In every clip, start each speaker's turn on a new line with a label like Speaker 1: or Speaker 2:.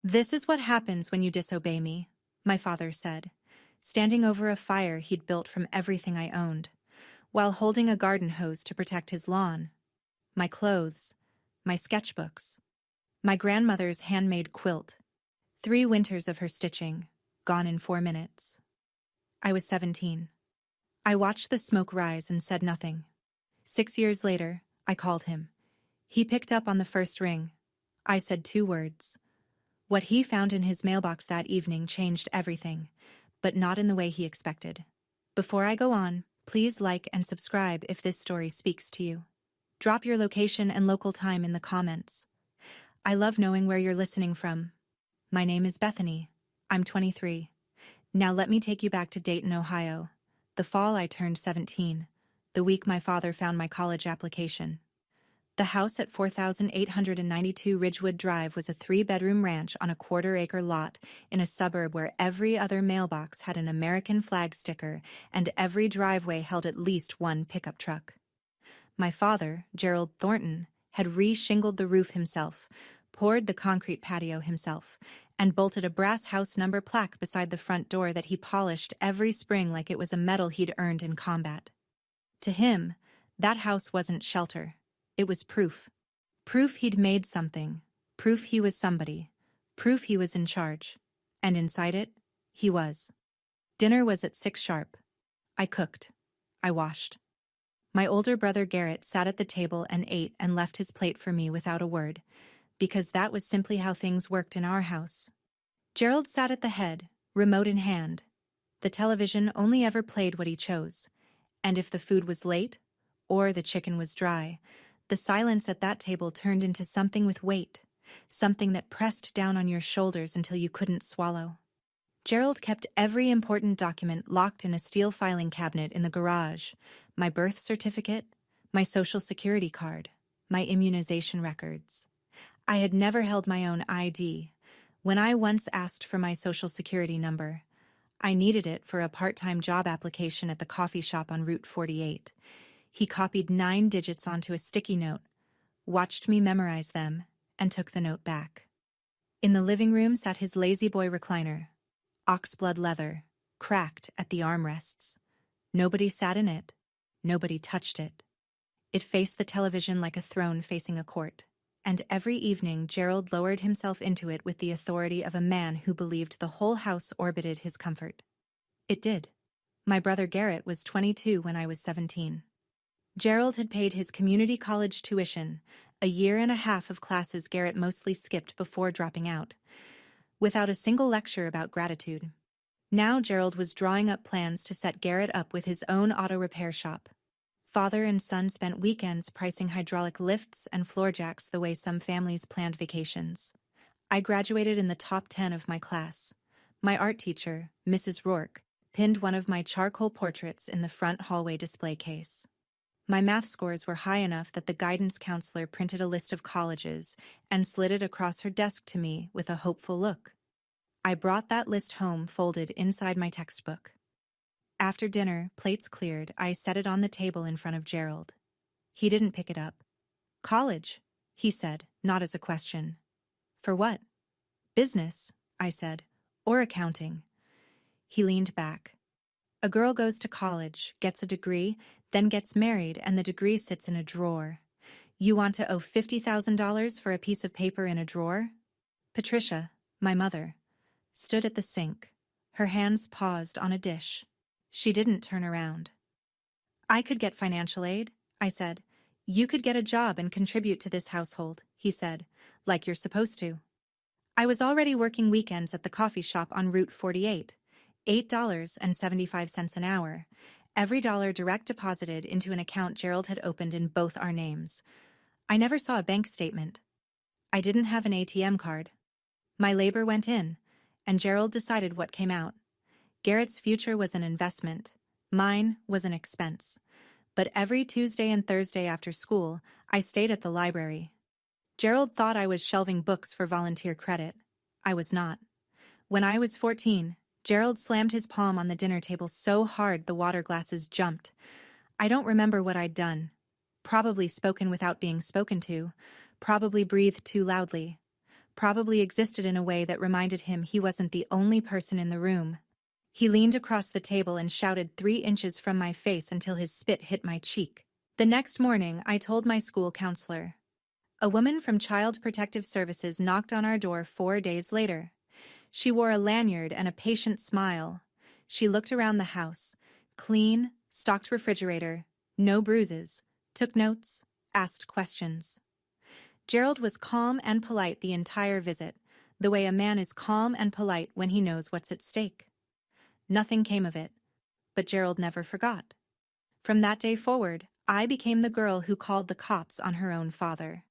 Speaker 1: "This is what happens when you disobey me," my father said, standing over a fire he'd built from everything I owned, while holding a garden hose to protect his lawn, my clothes, my sketchbooks, my grandmother's handmade quilt, 3 winters of her stitching, gone in 4 minutes. I was 17. I watched the smoke rise and said nothing. 6 years later, I called him. He picked up on the first ring. I said 2 words. What he found in his mailbox that evening changed everything, but not in the way he expected. Before I go on, please like and subscribe if this story speaks to you. Drop your location and local time in the comments. I love knowing where you're listening from. My name is Bethany. I'm 23. Now let me take you back to Dayton, Ohio. The fall I turned 17, the week my father found my college application. The house at 4892 Ridgewood Drive was a 3-bedroom ranch on a quarter-acre lot in a suburb where every other mailbox had an American flag sticker and every driveway held at least one pickup truck. My father, Gerald Thornton, had re-shingled the roof himself, poured the concrete patio himself, and bolted a brass house number plaque beside the front door that he polished every spring like it was a medal he'd earned in combat. To him, that house wasn't shelter. It was proof. Proof he'd made something. Proof he was somebody. Proof he was in charge. And inside it, he was. Dinner was at 6 sharp. I cooked. I washed. My older brother Garrett sat at the table and ate and left his plate for me without a word, because that was simply how things worked in our house. Gerald sat at the head, remote in hand. The television only ever played what he chose, and if the food was late, or the chicken was dry, the silence at that table turned into something with weight, something that pressed down on your shoulders until you couldn't swallow. Gerald kept every important document locked in a steel filing cabinet in the garage: my birth certificate, my social security card, my immunization records. I had never held my own ID. When I once asked for my social security number, I needed it for a part-time job application at the coffee shop on Route 48. He copied 9 digits onto a sticky note, watched me memorize them, and took the note back. In the living room sat his lazy boy recliner, oxblood leather, cracked at the armrests. Nobody sat in it. Nobody touched it. It faced the television like a throne facing a court, and every evening Gerald lowered himself into it with the authority of a man who believed the whole house orbited his comfort. It did. My brother Garrett was 22 when I was 17. Gerald had paid his community college tuition, a year and a half of classes Garrett mostly skipped before dropping out, without a single lecture about gratitude. Now Gerald was drawing up plans to set Garrett up with his own auto repair shop. Father and son spent weekends pricing hydraulic lifts and floor jacks the way some families planned vacations. I graduated in the top 10 of my class. My art teacher, Mrs. Rourke, pinned one of my charcoal portraits in the front hallway display case. My math scores were high enough that the guidance counselor printed a list of colleges and slid it across her desk to me with a hopeful look. I brought that list home folded inside my textbook. After dinner, plates cleared, I set it on the table in front of Gerald. He didn't pick it up. "College," he said, not as a question. "For what?" "Business," I said, "or accounting." He leaned back. "A girl goes to college, gets a degree, then gets married, and the degree sits in a drawer. You want to owe $50,000 for a piece of paper in a drawer?" Patricia, my mother, stood at the sink, her hands paused on a dish. She didn't turn around. "I could get financial aid," I said. "You could get a job and contribute to this household," he said, "like you're supposed to." I was already working weekends at the coffee shop on Route 48, $8.75 an hour, every dollar direct deposited into an account Gerald had opened in both our names. I never saw a bank statement. I didn't have an ATM card. My labor went in, and Gerald decided what came out. Garrett's future was an investment. Mine was an expense. But every Tuesday and Thursday after school, I stayed at the library. Gerald thought I was shelving books for volunteer credit. I was not. When I was 14, Gerald slammed his palm on the dinner table so hard the water glasses jumped. I don't remember what I'd done. Probably spoken without being spoken to. Probably breathed too loudly. probably existed in a way that reminded him he wasn't the only person in the room. He leaned across the table and shouted 3 inches from my face until his spit hit my cheek. The next morning, I told my school counselor. A woman from Child Protective Services knocked on our door 4 days later. She wore a lanyard and a patient smile. She looked around the house. Clean, stocked refrigerator, no bruises, took notes, asked questions. Gerald was calm and polite the entire visit, the way a man is calm and polite when he knows what's at stake. Nothing came of it, but Gerald never forgot. From that day forward, I became the girl who called the cops on her own father.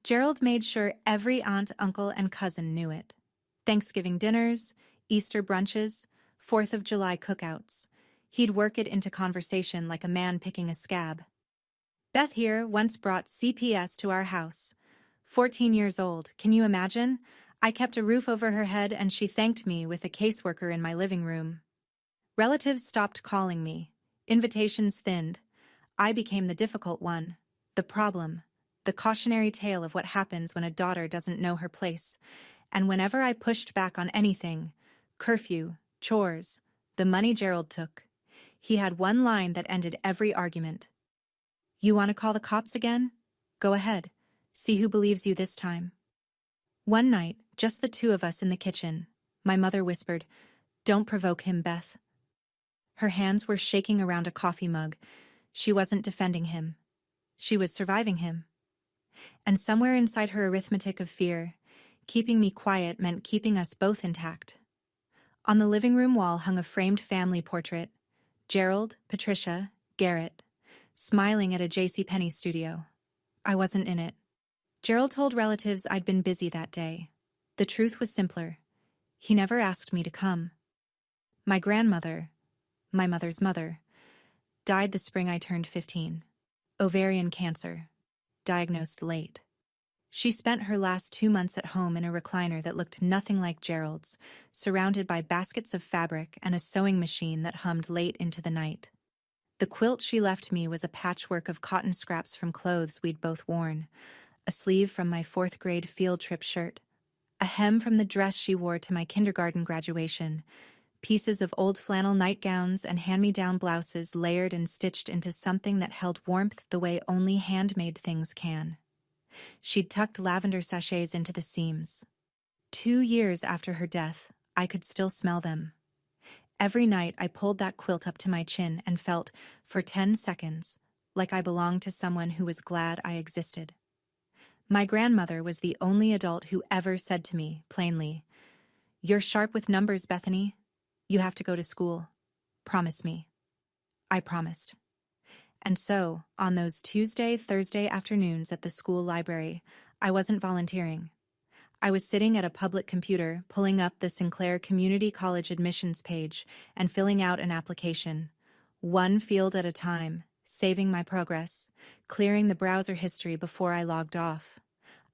Speaker 1: Gerald made sure every aunt, uncle, and cousin knew it. Thanksgiving dinners, Easter brunches, 4th of July cookouts. He'd work it into conversation like a man picking a scab. Beth here once brought CPS to our house. 14 years old, can you imagine? I kept a roof over her head and she thanked me with a caseworker in my living room. Relatives stopped calling me. Invitations thinned. I became the difficult one, the problem, the cautionary tale of what happens when a daughter doesn't know her place. And whenever I pushed back on anything, curfew, chores, the money Gerald took, he had one line that ended every argument. You want to call the cops again? Go ahead. See who believes you this time. One night, just the two of us in the kitchen, my mother whispered, "Don't provoke him, Beth." Her hands were shaking around a coffee mug. She wasn't defending him. She was surviving him. And somewhere inside her arithmetic of fear, keeping me quiet meant keeping us both intact. On the living room wall hung a framed family portrait. Gerald, Patricia, Garrett, smiling at a JCPenney studio. I wasn't in it. Gerald told relatives I'd been busy that day. The truth was simpler. He never asked me to come. My grandmother, my mother's mother, died the spring I turned 15. Ovarian cancer. Diagnosed late. She spent her last 2 months at home in a recliner that looked nothing like Gerald's, surrounded by baskets of fabric and a sewing machine that hummed late into the night. The quilt she left me was a patchwork of cotton scraps from clothes we'd both worn, a sleeve from my 4th grade field trip shirt, a hem from the dress she wore to my kindergarten graduation, pieces of old flannel nightgowns and hand-me-down blouses layered and stitched into something that held warmth the way only handmade things can. She'd tucked lavender sachets into the seams. 2 years after her death, I could still smell them. Every night I pulled that quilt up to my chin and felt, for 10 seconds, like I belonged to someone who was glad I existed. My grandmother was the only adult who ever said to me, plainly, "You're sharp with numbers, Bethany. You have to go to school. Promise me." I promised. And so, on those Tuesday, Thursday afternoons at the school library, I wasn't volunteering. I was sitting at a public computer, pulling up the Sinclair Community College admissions page and filling out an application, one field at a time, saving my progress, clearing the browser history before I logged off.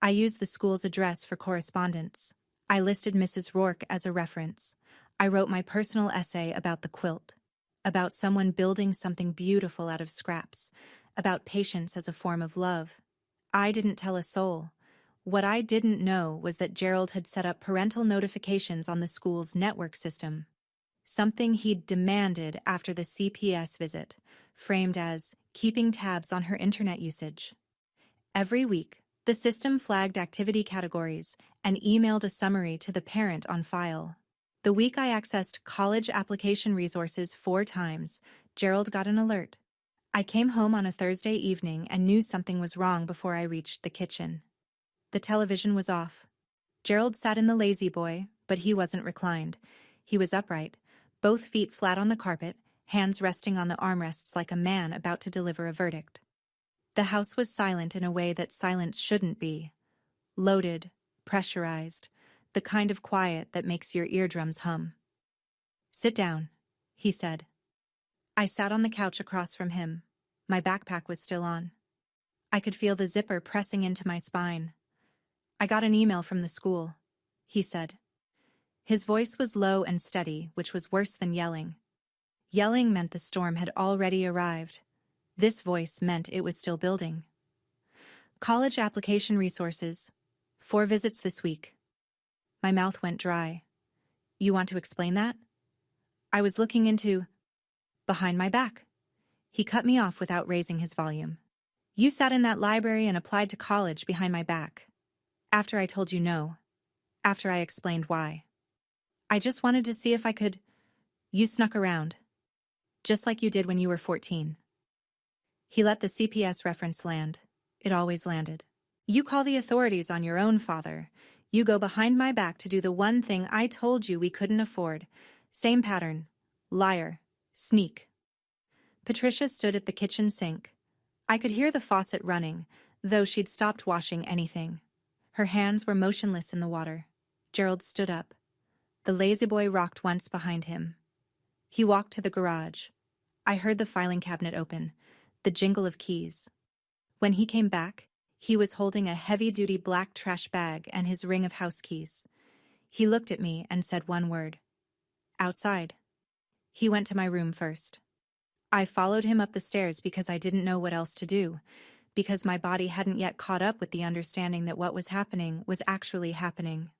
Speaker 1: I used the school's address for correspondence. I listed Mrs. Rourke as a reference. I wrote my personal essay about the quilt, about someone building something beautiful out of scraps, about patience as a form of love. I didn't tell a soul. What I didn't know was that Gerald had set up parental notifications on the school's network system, something he'd demanded after the CPS visit, framed as keeping tabs on her internet usage. Every week, the system flagged activity categories and emailed a summary to the parent on file. The week I accessed college application resources 4 times, Gerald got an alert. I came home on a Thursday evening and knew something was wrong before I reached the kitchen. The television was off. Gerald sat in the lazy boy, but he wasn't reclined. He was upright, both feet flat on the carpet, hands resting on the armrests like a man about to deliver a verdict. The house was silent in a way that silence shouldn't be. Loaded, pressurized, the kind of quiet that makes your eardrums hum. "Sit down," he said. I sat on the couch across from him. My backpack was still on. I could feel the zipper pressing into my spine. "I got an email from the school," he said. His voice was low and steady, which was worse than yelling. Yelling meant the storm had already arrived. This voice meant it was still building. "College application resources. 4 visits this week. My mouth went dry. You want to explain that? I was looking into... behind my back. He cut me off without raising his volume. You sat in that library and applied to college behind my back. After I told you no. After I explained why. I just wanted to see if I could... You snuck around. Just like you did when you were 14. He let the CPS reference land. It always landed. You call the authorities on your own father. You go behind my back to do the one thing I told you we couldn't afford. Same pattern. Liar. Sneak. Patricia stood at the kitchen sink. I could hear the faucet running, though she'd stopped washing anything. Her hands were motionless in the water. Gerald stood up. The lazy boy rocked once behind him. He walked to the garage. I heard the filing cabinet open, the jingle of keys. When he came back, he was holding a heavy-duty black trash bag and his ring of house keys. He looked at me and said one word. Outside. He went to my room first. I followed him up the stairs because I didn't know what else to do, because my body hadn't yet caught up with the understanding that what was happening was actually happening.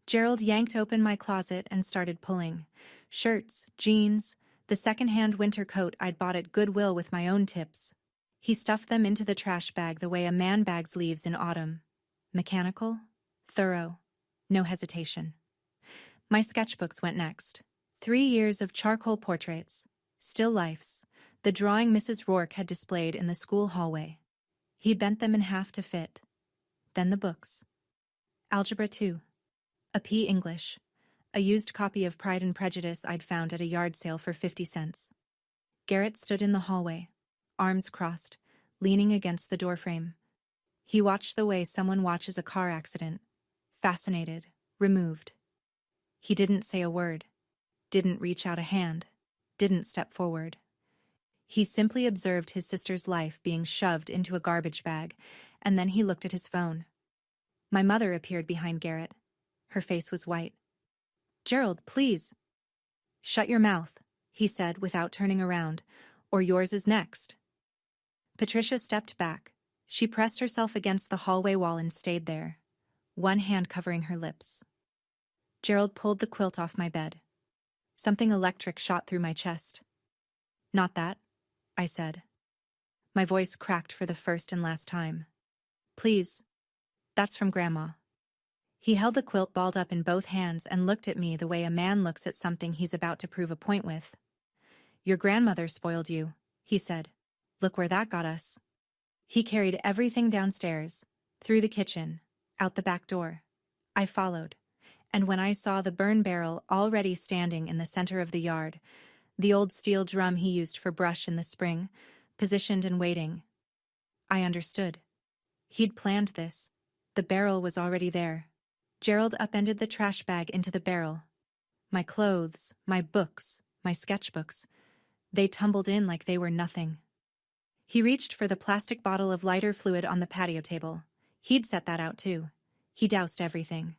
Speaker 1: Gerald yanked open my closet and started pulling. Shirts, jeans, the second-hand winter coat I'd bought at Goodwill with my own tips. He stuffed them into the trash bag the way a man bags leaves in autumn. Mechanical, thorough, no hesitation. My sketchbooks went next. 3 years of charcoal portraits, still lifes, the drawing Mrs. Rourke had displayed in the school hallway. He bent them in half to fit. Then the books. Algebra 2. A P. English. A used copy of Pride and Prejudice I'd found at a yard sale for 50 cents. Garrett stood in the hallway, arms crossed, leaning against the doorframe. He watched the way someone watches a car accident. Fascinated, removed. He didn't say a word, didn't reach out a hand, didn't step forward. He simply observed his sister's life being shoved into a garbage bag, and then he looked at his phone. My mother appeared behind Garrett. Her face was white. "Gerald, please." "Shut your mouth," he said without turning around, "or yours is next." Patricia stepped back. She pressed herself against the hallway wall and stayed there, one hand covering her lips. Gerald pulled the quilt off my bed. Something electric shot through my chest. "Not that," I said. My voice cracked for the first and last time. "Please. That's from Grandma." He held the quilt balled up in both hands and looked at me the way a man looks at something he's about to prove a point with. "Your grandmother spoiled you," he said. "Look where that got us." He carried everything downstairs, through the kitchen, out the back door. I followed, and when I saw the burn barrel already standing in the center of the yard, the old steel drum he used for brush in the spring, positioned and waiting, I understood. He'd planned this. The barrel was already there. Gerald upended the trash bag into the barrel. My clothes, my books, my sketchbooks, they tumbled in like they were nothing. He reached for the plastic bottle of lighter fluid on the patio table. He'd set that out too. He doused everything.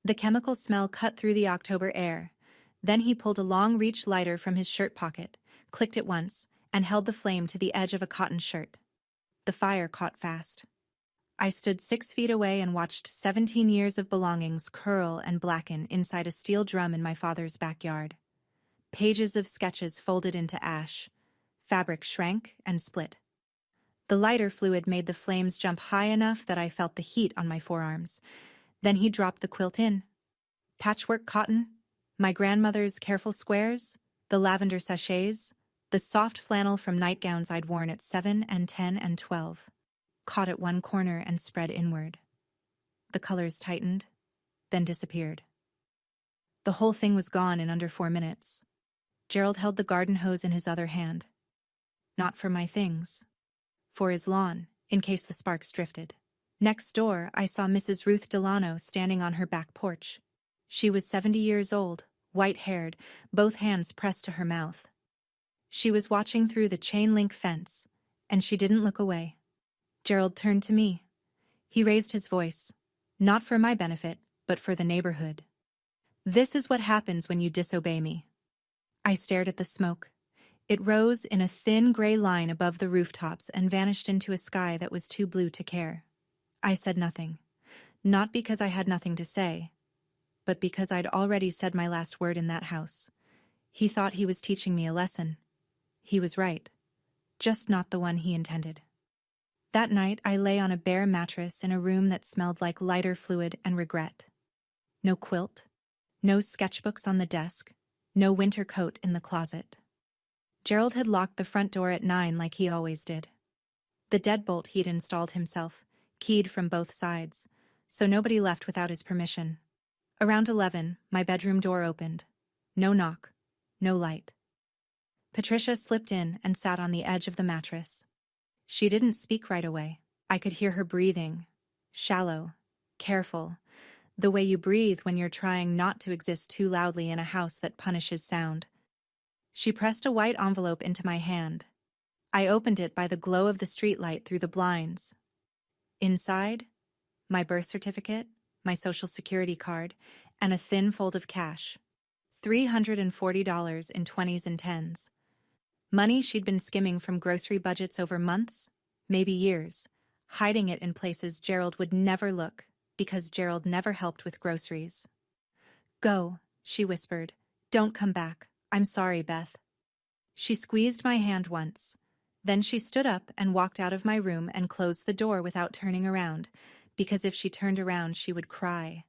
Speaker 1: The chemical smell cut through the October air. Then he pulled a long-reach lighter from his shirt pocket, clicked it once, and held the flame to the edge of a cotton shirt. The fire caught fast. I stood 6 feet away and watched 17 years of belongings curl and blacken inside a steel drum in my father's backyard. Pages of sketches folded into ash. Fabric shrank and split. The lighter fluid made the flames jump high enough that I felt the heat on my forearms. Then he dropped the quilt in. Patchwork cotton, my grandmother's careful squares, the lavender sachets, the soft flannel from nightgowns I'd worn at 7 and 10 and 12. Caught at one corner and spread inward. The colors tightened, then disappeared. The whole thing was gone in under 4 minutes. Gerald held the garden hose in his other hand. Not for my things. For his lawn, in case the sparks drifted. Next door, I saw Mrs. Ruth Delano standing on her back porch. She was 70 years old, white-haired, both hands pressed to her mouth. She was watching through the chain-link fence, and she didn't look away. Gerald turned to me. He raised his voice, not for my benefit, but for the neighborhood. "This is what happens when you disobey me." I stared at the smoke. It rose in a thin gray line above the rooftops and vanished into a sky that was too blue to care. I said nothing. Not because I had nothing to say, but because I'd already said my last word in that house. He thought he was teaching me a lesson. He was right. Just not the one he intended. That night, I lay on a bare mattress in a room that smelled like lighter fluid and regret. No quilt, no sketchbooks on the desk, no winter coat in the closet. Gerald had locked the front door at 9 like he always did. The deadbolt he'd installed himself, keyed from both sides, so nobody left without his permission. Around 11, my bedroom door opened. No knock, no light. Patricia slipped in and sat on the edge of the mattress. She didn't speak right away. I could hear her breathing. Shallow, careful, the way you breathe when you're trying not to exist too loudly in a house that punishes sound. She pressed a white envelope into my hand. I opened it by the glow of the streetlight through the blinds. Inside, my birth certificate, my social security card, and a thin fold of cash. $340 in 20s and 10s. Money she'd been skimming from grocery budgets over months, maybe years, hiding it in places Gerald would never look because Gerald never helped with groceries. "Go," she whispered. "Don't come back. I'm sorry, Beth." She squeezed my hand once. Then she stood up and walked out of my room and closed the door without turning around, because if she turned around she would cry.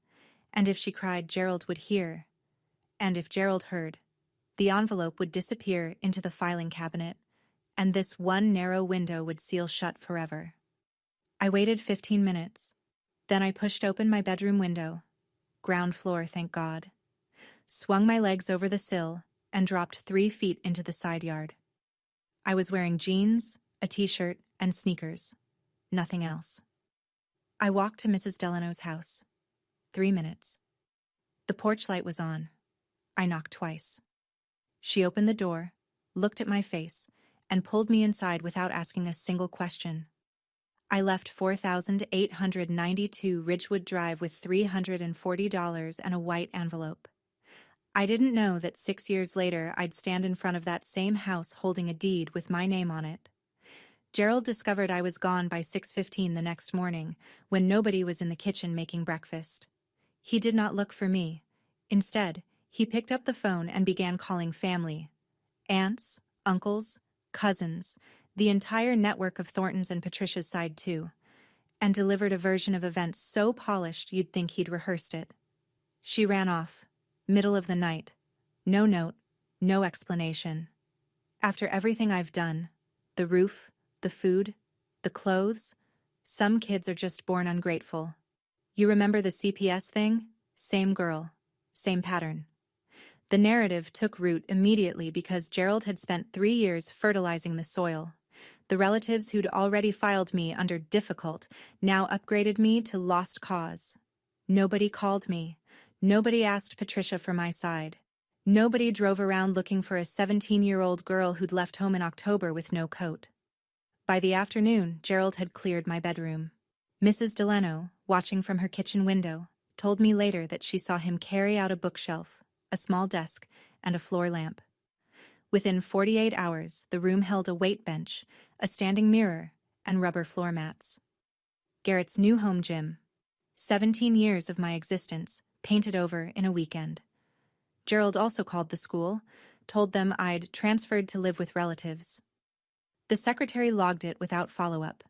Speaker 1: And if she cried, Gerald would hear. And if Gerald heard, the envelope would disappear into the filing cabinet, and this one narrow window would seal shut forever. I waited 15 minutes. Then I pushed open my bedroom window. Ground floor, thank God. Swung my legs over the sill and dropped 3 feet into the side yard. I was wearing jeans, a t-shirt, and sneakers. Nothing else. I walked to Mrs. Delano's house. 3 minutes. The porch light was on. I knocked twice. She opened the door, looked at my face, and pulled me inside without asking a single question. I left 4,892 Ridgewood Drive with $340 and a white envelope. I didn't know that 6 years later I'd stand in front of that same house holding a deed with my name on it. Gerald discovered I was gone by 6:15 the next morning, when nobody was in the kitchen making breakfast. He did not look for me. Instead, he picked up the phone and began calling family. Aunts, uncles, cousins, the entire network of Thornton's and Patricia's side too, and delivered a version of events so polished you'd think he'd rehearsed it. She ran off, middle of the night. No note, no explanation. After everything I've done, the roof, the food, the clothes, some kids are just born ungrateful. You remember the CPS thing? Same girl, same pattern. The narrative took root immediately because Gerald had spent 3 years fertilizing the soil. The relatives who'd already filed me under difficult now upgraded me to lost cause. Nobody called me. Nobody asked Patricia for my side. Nobody drove around looking for a 17-year-old girl who'd left home in October with no coat. By the afternoon, Gerald had cleared my bedroom. Mrs. Delano, watching from her kitchen window, told me later that she saw him carry out a bookshelf, a small desk, and a floor lamp. Within 48 hours, the room held a weight bench, a standing mirror, and rubber floor mats. Garrett's new home gym. 17 years of my existence, painted over in a weekend. Gerald also called the school, told them I'd transferred to live with relatives. The secretary logged it without follow-up.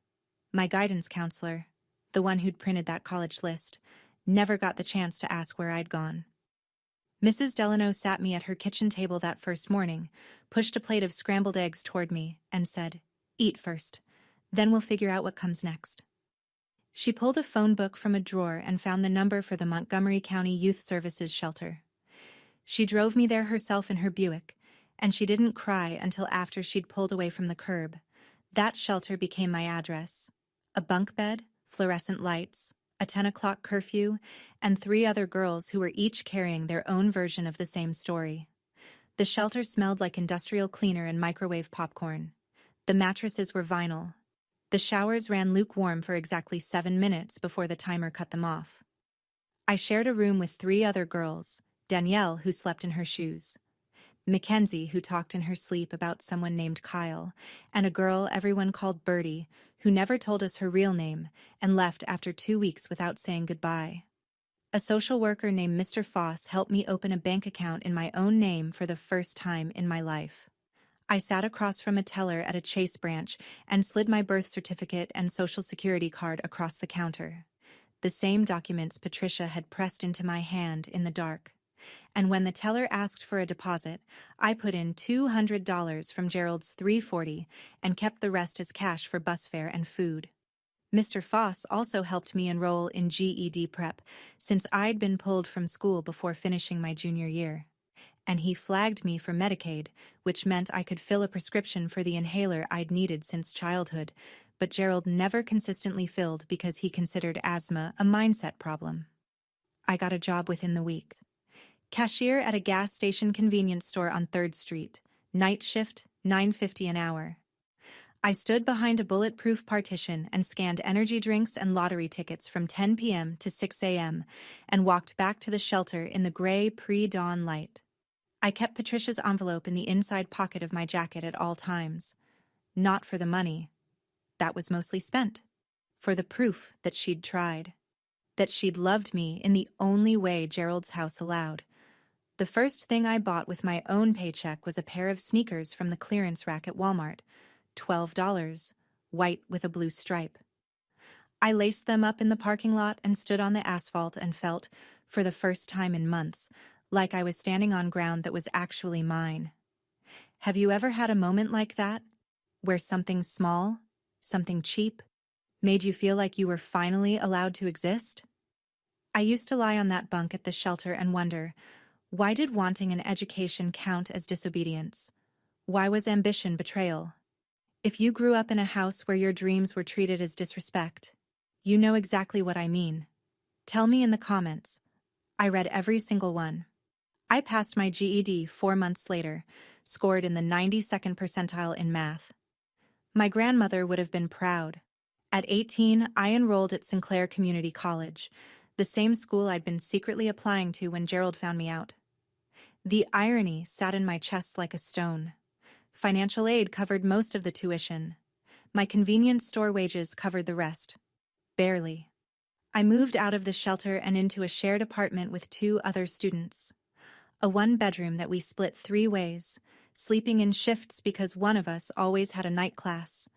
Speaker 1: My guidance counselor, the one who'd printed that college list, never got the chance to ask where I'd gone. Mrs. Delano sat me at her kitchen table that first morning, pushed a plate of scrambled eggs toward me, and said, "Eat first, then we'll figure out what comes next." She pulled a phone book from a drawer and found the number for the Montgomery County Youth Services Shelter. She drove me there herself in her Buick, and she didn't cry until after she'd pulled away from the curb. That shelter became my address. A bunk bed, fluorescent lights, a 10 o'clock curfew, and 3 other girls who were each carrying their own version of the same story. The shelter smelled like industrial cleaner and microwave popcorn. The mattresses were vinyl. The showers ran lukewarm for exactly 7 minutes before the timer cut them off. I shared a room with 3 other girls, Danielle, who slept in her shoes, Mackenzie, who talked in her sleep about someone named Kyle, and a girl everyone called Birdie, who never told us her real name and left after 2 weeks without saying goodbye. A social worker named Mr. Foss helped me open a bank account in my own name for the first time in my life. I sat across from a teller at a Chase branch and slid my birth certificate and social security card across the counter. The same documents Patricia had pressed into my hand in the dark. And when the teller asked for a deposit, I put in $200 from Gerald's $340 and kept the rest as cash for bus fare and food. Mr. Foss also helped me enroll in GED prep since I'd been pulled from school before finishing my junior year. And he flagged me for Medicaid, which meant I could fill a prescription for the inhaler I'd needed since childhood, but Gerald never consistently filled because he considered asthma a mindset problem. I got a job within the week. Cashier at a gas station convenience store on 3rd Street. Night shift, $9.50 an hour. I stood behind a bulletproof partition and scanned energy drinks and lottery tickets from 10 p.m. to 6 a.m. and walked back to the shelter in the gray pre-dawn light. I kept Patricia's envelope in the inside pocket of my jacket at all times. Not for the money. That was mostly spent. For the proof that she'd tried. That she'd loved me in the only way Gerald's house allowed. The first thing I bought with my own paycheck was a pair of sneakers from the clearance rack at Walmart. $12, white with a blue stripe. I laced them up in the parking lot and stood on the asphalt and felt, for the first time in months, like I was standing on ground that was actually mine. Have you ever had a moment like that, where something small, something cheap, made you feel like you were finally allowed to exist? I used to lie on that bunk at the shelter and wonder, why did wanting an education count as disobedience? Why was ambition betrayal? If you grew up in a house where your dreams were treated as disrespect, you know exactly what I mean. Tell me in the comments. I read every single one. I passed my GED 4 months later, scored in the 92nd percentile in math. My grandmother would have been proud. At 18, I enrolled at Sinclair Community College, the same school I'd been secretly applying to when Gerald found me out. The irony sat in my chest like a stone. Financial aid covered most of the tuition. My convenience store wages covered the rest. Barely. I moved out of the shelter and into a shared apartment with 2 other students. A 1-bedroom that we split 3 ways, sleeping in shifts because one of us always had a night class.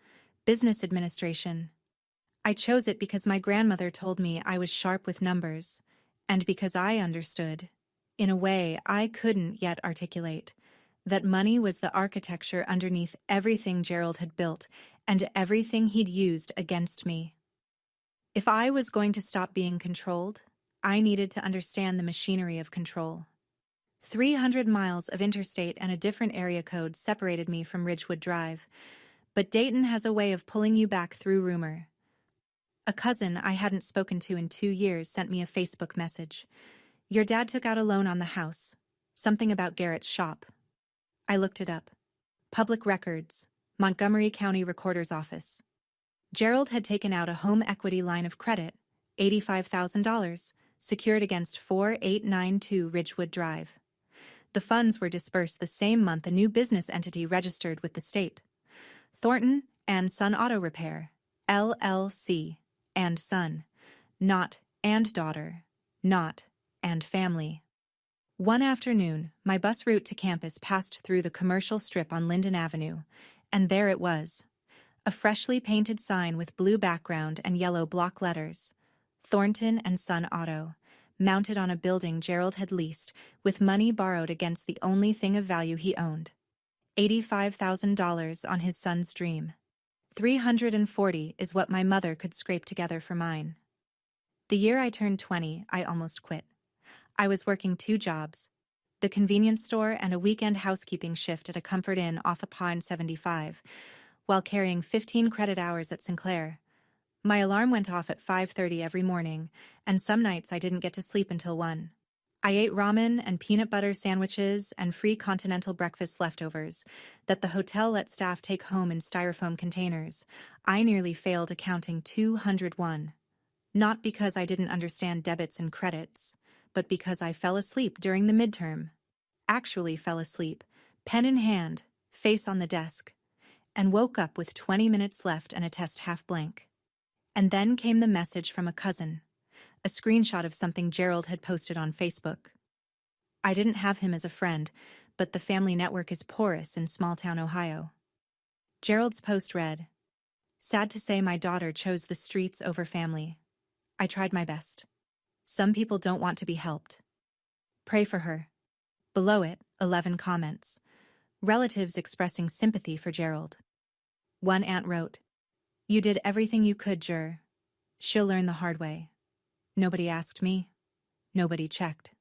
Speaker 1: Business administration. I chose it because my grandmother told me I was sharp with numbers, and because I understood, in a way I couldn't yet articulate, that money was the architecture underneath everything Gerald had built and everything he'd used against me. If I was going to stop being controlled, I needed to understand the machinery of control. 300 miles of interstate and a different area code separated me from Ridgewood Drive, but Dayton has a way of pulling you back through rumor. A cousin I hadn't spoken to in 2 years sent me a Facebook message. Your dad took out a loan on the house. Something about Garrett's shop. I looked it up. Public Records, Montgomery County Recorder's Office. Gerald had taken out a home equity line of credit, $85,000, secured against 4892 Ridgewood Drive. The funds were dispersed the same month a new business entity registered with the state. Thornton and Son Auto Repair, LLC, and Son, not and daughter, not and family. One afternoon, my bus route to campus passed through the commercial strip on Linden Avenue, and there it was. A freshly painted sign with blue background and yellow block letters. Thornton and Son Auto, mounted on a building Gerald had leased, with money borrowed against the only thing of value he owned. $85,000 on his son's dream. $340 is what my mother could scrape together for mine. The year I turned 20, I almost quit. I was working 2 jobs, the convenience store and a weekend housekeeping shift at a Comfort Inn off of Pine 75, while carrying 15 credit hours at Sinclair. My alarm went off at 5:30 every morning, and some nights I didn't get to sleep until 1. I ate ramen and peanut butter sandwiches and free continental breakfast leftovers that the hotel let staff take home in styrofoam containers. I nearly failed accounting 201. Not because I didn't understand debits and credits, but because I fell asleep during the midterm. Actually fell asleep, pen in hand, face on the desk, and woke up with 20 minutes left and a test half blank. And then came the message from a cousin a screenshot of something Gerald had posted on Facebook. I didn't have him as a friend, but the family network is porous in small-town Ohio. Gerald's post read, "Sad to say my daughter chose the streets over family. I tried my best. Some people don't want to be helped. Pray for her." Below it, 11 comments. Relatives expressing sympathy for Gerald. One aunt wrote, "You did everything you could, Ger. She'll learn the hard way. Nobody asked me. Nobody checked."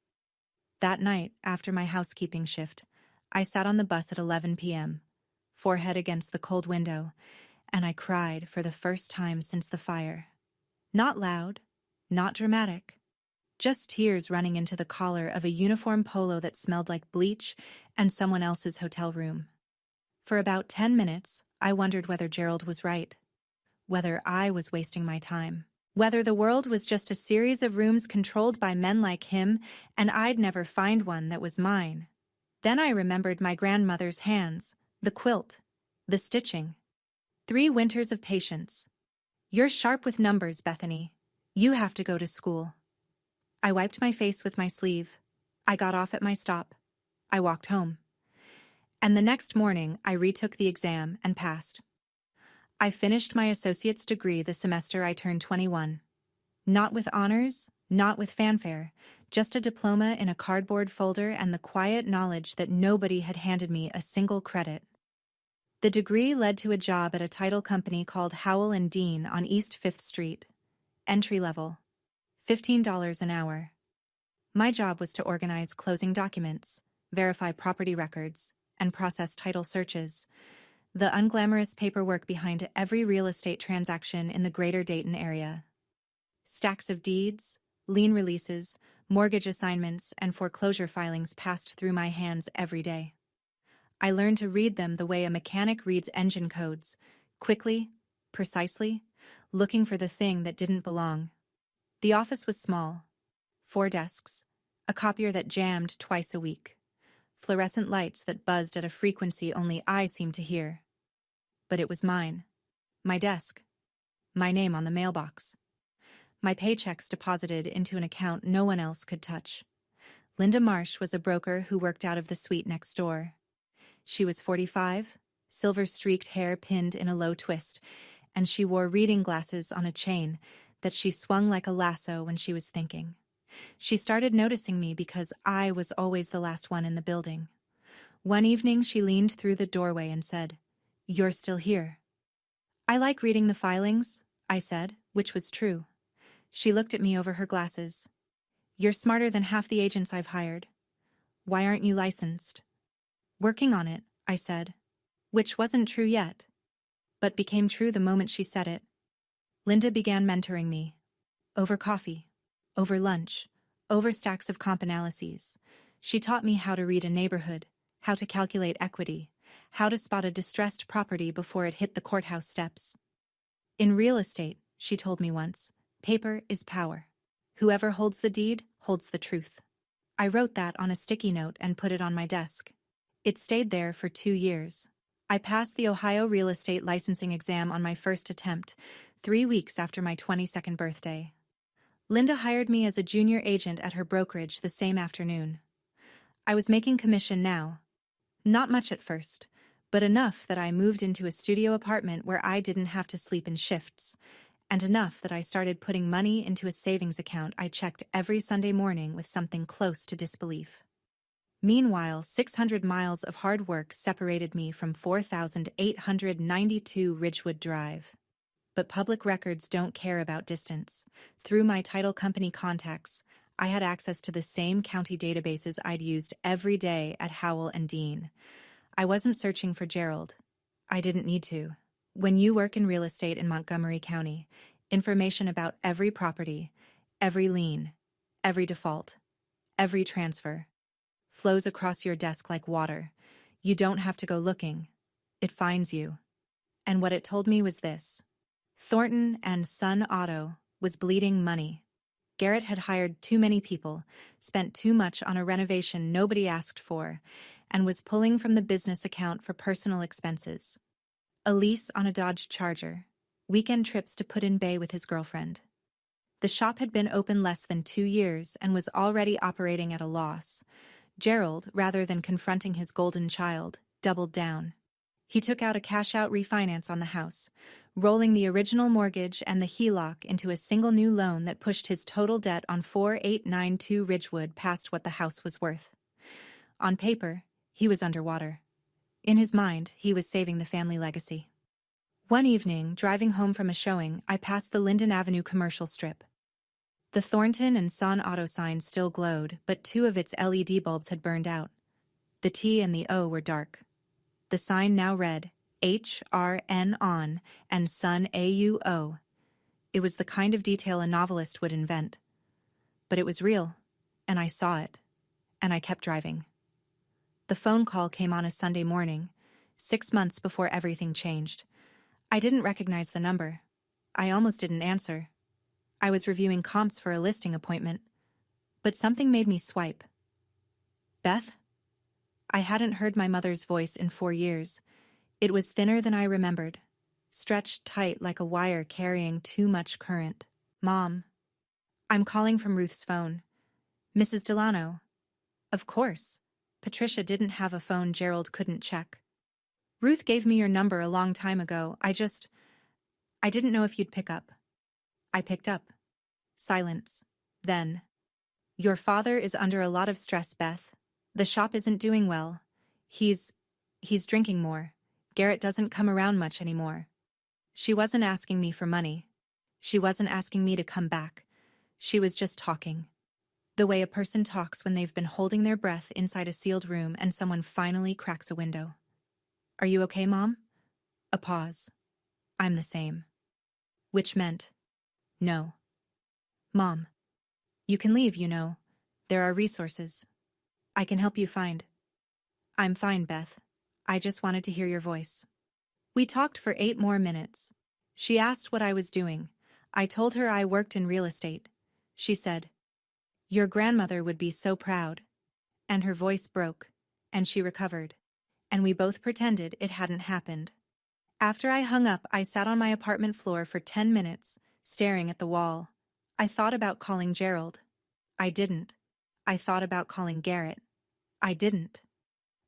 Speaker 1: That night, after my housekeeping shift, I sat on the bus at 11 p.m., forehead against the cold window, and I cried for the first time since the fire. Not loud, not dramatic, just tears running into the collar of a uniform polo that smelled like bleach and someone else's hotel room. For about 10 minutes, I wondered whether Gerald was right, whether I was wasting my time, whether the world was just a series of rooms controlled by men like him and I'd never find one that was mine. Then I remembered my grandmother's hands, the quilt, the stitching. 3 winters of patience. "You're sharp with numbers, Bethany. You have to go to school." I wiped my face with my sleeve. I got off at my stop. I walked home. And the next morning, I retook the exam and passed. I finished my associate's degree the semester I turned 21. Not with honors, not with fanfare, just a diploma in a cardboard folder and the quiet knowledge that nobody had handed me a single credit. The degree led to a job at a title company called Howell and Dean on East 5th Street. Entry level. $15 an hour. My job was to organize closing documents, verify property records, and process title searches. The unglamorous paperwork behind every real estate transaction in the greater Dayton area. Stacks of deeds, lien releases, mortgage assignments, and foreclosure filings passed through my hands every day. I learned to read them the way a mechanic reads engine codes, quickly, precisely, looking for the thing that didn't belong. The office was small. 4 desks, a copier that jammed twice a week, fluorescent lights that buzzed at a frequency only I seemed to hear. But it was mine. My desk. My name on the mailbox. My paychecks deposited into an account no one else could touch. Linda Marsh was a broker who worked out of the suite next door. She was 45, silver-streaked hair pinned in a low twist, and she wore reading glasses on a chain that she swung like a lasso when she was thinking. She started noticing me because I was always the last one in the building. One evening, she leaned through the doorway and said, "You're still here." "I like reading the filings," I said, which was true. She looked at me over her glasses. "You're smarter than half the agents I've hired. Why aren't you licensed?" "Working on it," I said, which wasn't true yet, but became true the moment she said it. Linda began mentoring me. Over coffee, over lunch, over stacks of comp analyses. She taught me how to read a neighborhood, how to calculate equity, how to spot a distressed property before it hit the courthouse steps. "In real estate," she told me once, "paper is power. Whoever holds the deed holds the truth." I wrote that on a sticky note and put it on my desk. It stayed there for 2 years. I passed the Ohio real estate licensing exam on my first attempt, 3 weeks after my 22nd birthday. Linda hired me as a junior agent at her brokerage the same afternoon. I was making commission now. Not much at first, but enough that I moved into a studio apartment where I didn't have to sleep in shifts, and enough that I started putting money into a savings account I checked every Sunday morning with something close to disbelief. Meanwhile, 600 miles of hard work separated me from 4,892 Ridgewood Drive. But public records don't care about distance. Through my title company contacts, I had access to the same county databases I'd used every day at Howell and Dean. I wasn't searching for Gerald. I didn't need to. When you work in real estate in Montgomery County, information about every property, every lien, every default, every transfer, flows across your desk like water. You don't have to go looking. It finds you. And what it told me was this. Thornton and Son Auto was bleeding money. Garrett had hired too many people, spent too much on a renovation nobody asked for, and was pulling from the business account for personal expenses. A lease on a Dodge Charger, weekend trips to Put-in Bay with his girlfriend. The shop had been open less than 2 years and was already operating at a loss. Gerald, rather than confronting his golden child, doubled down. He took out a cash-out refinance on the house, rolling the original mortgage and the HELOC into a single new loan that pushed his total debt on 4892 Ridgewood past what the house was worth. On paper, he was underwater. In his mind, he was saving the family legacy. One evening, driving home from a showing, I passed the Linden Avenue commercial strip. The Thornton and Son auto sign still glowed, but 2 of its LED bulbs had burned out. The T and the O were dark. The sign now read, HRN on and Son AUO. It was the kind of detail a novelist would invent. But it was real, and I saw it, and I kept driving. The phone call came on a Sunday morning, 6 months before everything changed. I didn't recognize the number. I almost didn't answer. I was reviewing comps for a listing appointment, but something made me swipe. Beth? I hadn't heard my mother's voice in 4 years. It was thinner than I remembered, stretched tight like a wire carrying too much current. Mom. I'm calling from Ruth's phone. Mrs. Delano. Of course. Patricia didn't have a phone Gerald couldn't check. Ruth gave me your number a long time ago. I didn't know if you'd pick up. I picked up. Silence. Then. Your father is under a lot of stress, Beth. The shop isn't doing well. He's drinking more. Garrett doesn't come around much anymore. She wasn't asking me for money. She wasn't asking me to come back. She was just talking. The way a person talks when they've been holding their breath inside a sealed room and someone finally cracks a window. Are you okay, Mom? A pause. I'm the same. Which meant, no. Mom. You can leave, you know. There are resources. I can help you find. I'm fine, Beth. I just wanted to hear your voice. We talked for 8 more minutes. She asked what I was doing. I told her I worked in real estate. She said, your grandmother would be so proud. And her voice broke, and she recovered. And we both pretended it hadn't happened. After I hung up, I sat on my apartment floor for 10 minutes, staring at the wall. I thought about calling Gerald. I didn't. I thought about calling Garrett. I didn't.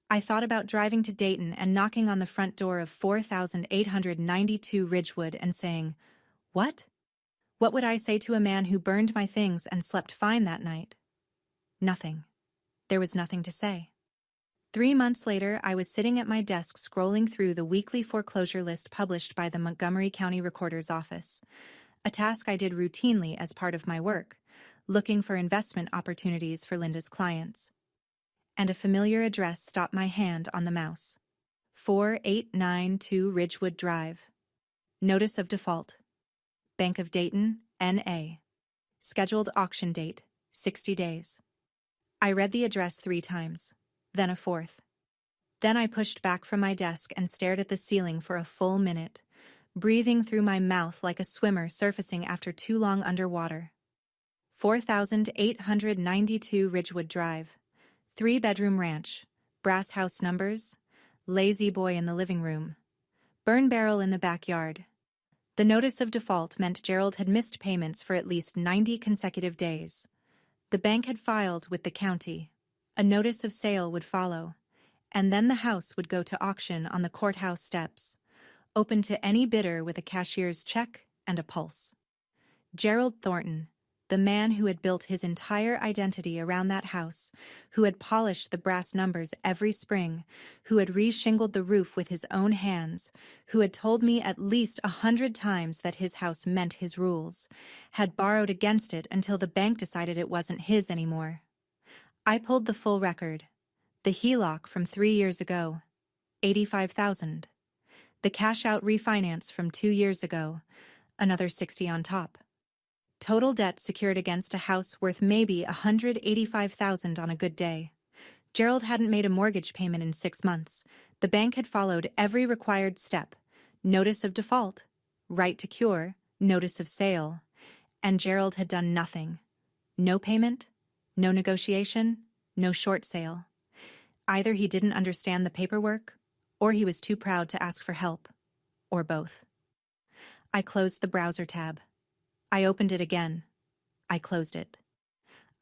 Speaker 1: I thought about driving to Dayton and knocking on the front door of 4892 Ridgewood and saying, what? What would I say to a man who burned my things and slept fine that night? Nothing. There was nothing to say. 3 months later, I was sitting at my desk scrolling through the weekly foreclosure list published by the Montgomery County Recorder's Office, a task I did routinely as part of my work, looking for investment opportunities for Linda's clients. And a familiar address stopped my hand on the mouse. 4892 Ridgewood Drive. Notice of default. Bank of Dayton, N.A. Scheduled auction date, 60 days. I read the address 3 times, then a 4th. Then I pushed back from my desk and stared at the ceiling for a full minute, breathing through my mouth like a swimmer surfacing after too long underwater. 4892 Ridgewood Drive. 3-bedroom ranch, brass house numbers, lazy boy in the living room, burn barrel in the backyard. The notice of default meant Gerald had missed payments for at least 90 consecutive days. The bank had filed with the county. A notice of sale would follow, and then the house would go to auction on the courthouse steps, open to any bidder with a cashier's check and a pulse. Gerald Thornton, the man who had built his entire identity around that house, who had polished the brass numbers every spring, who had re-shingled the roof with his own hands, who had told me at least 100 times that his house meant his rules, had borrowed against it until the bank decided it wasn't his anymore. I pulled the full record. The HELOC from 3 years ago, $85,000. The cash-out refinance from 2 years ago, another 60 on top. Total debt secured against a house worth maybe $185,000 on a good day. Gerald hadn't made a mortgage payment in 6 months. The bank had followed every required step. Notice of default, right to cure, notice of sale. And Gerald had done nothing. No payment, no negotiation, no short sale. Either he didn't understand the paperwork, or he was too proud to ask for help, or both. I closed the browser tab. I opened it again, I closed it.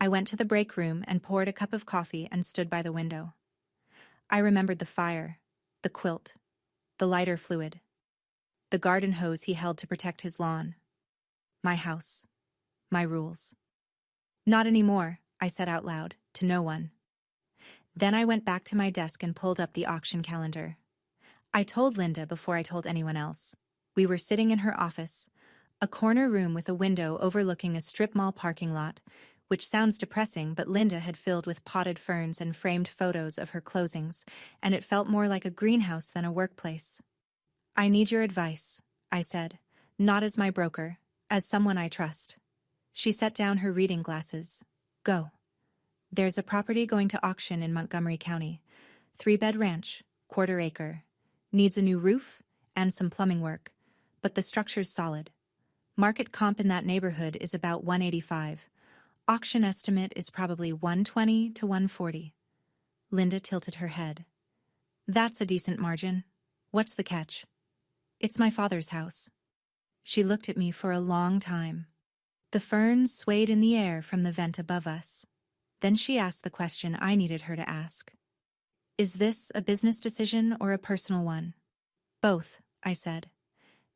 Speaker 1: I went to the break room and poured a cup of coffee and stood by the window. I remembered the fire, the quilt, the lighter fluid, the garden hose he held to protect his lawn. My house. My rules. Not anymore, I said out loud, to no one. Then I went back to my desk and pulled up the auction calendar. I told Linda before I told anyone else. We were sitting in her office, a corner room with a window overlooking a strip mall parking lot, which sounds depressing, but Linda had filled with potted ferns and framed photos of her closings, and it felt more like a greenhouse than a workplace. I need your advice, I said, not as my broker, as someone I trust. She set down her reading glasses. Go. There's a property going to auction in Montgomery County. 3-bed ranch, 1/4 acre. Needs a new roof and some plumbing work, but the structure's solid. Market comp in that neighborhood is about $185. Auction estimate is probably $120 to $140. Linda tilted her head. That's a decent margin. What's the catch? It's my father's house. She looked at me for a long time. The ferns swayed in the air from the vent above us. Then she asked the question I needed her to ask. Is this a business decision or a personal one? Both, I said.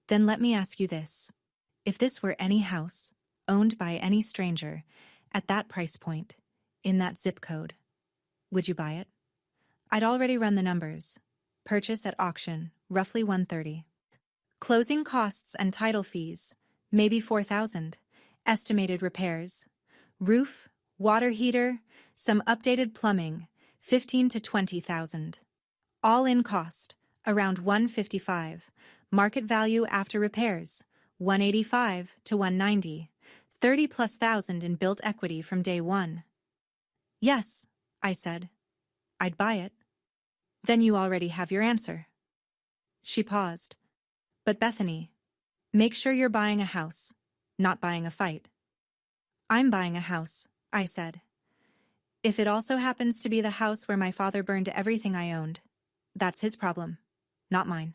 Speaker 1: Then let me ask you this. If this were any house, owned by any stranger, at that price point, in that zip code, would you buy it? I'd already run the numbers. Purchase at auction, roughly $130. Closing costs and title fees, maybe $4,000. Estimated repairs. Roof, water heater, some updated plumbing, $15,000 to $20,000. All-in cost, around $155. Market value after repairs, $185 to $190. 30+ thousand in built equity from day one. Yes, I said. I'd buy it. Then you already have your answer. She paused. But Bethany, make sure you're buying a house, not buying a fight. I'm buying a house, I said. If it also happens to be the house where my father burned everything I owned, that's his problem, not mine.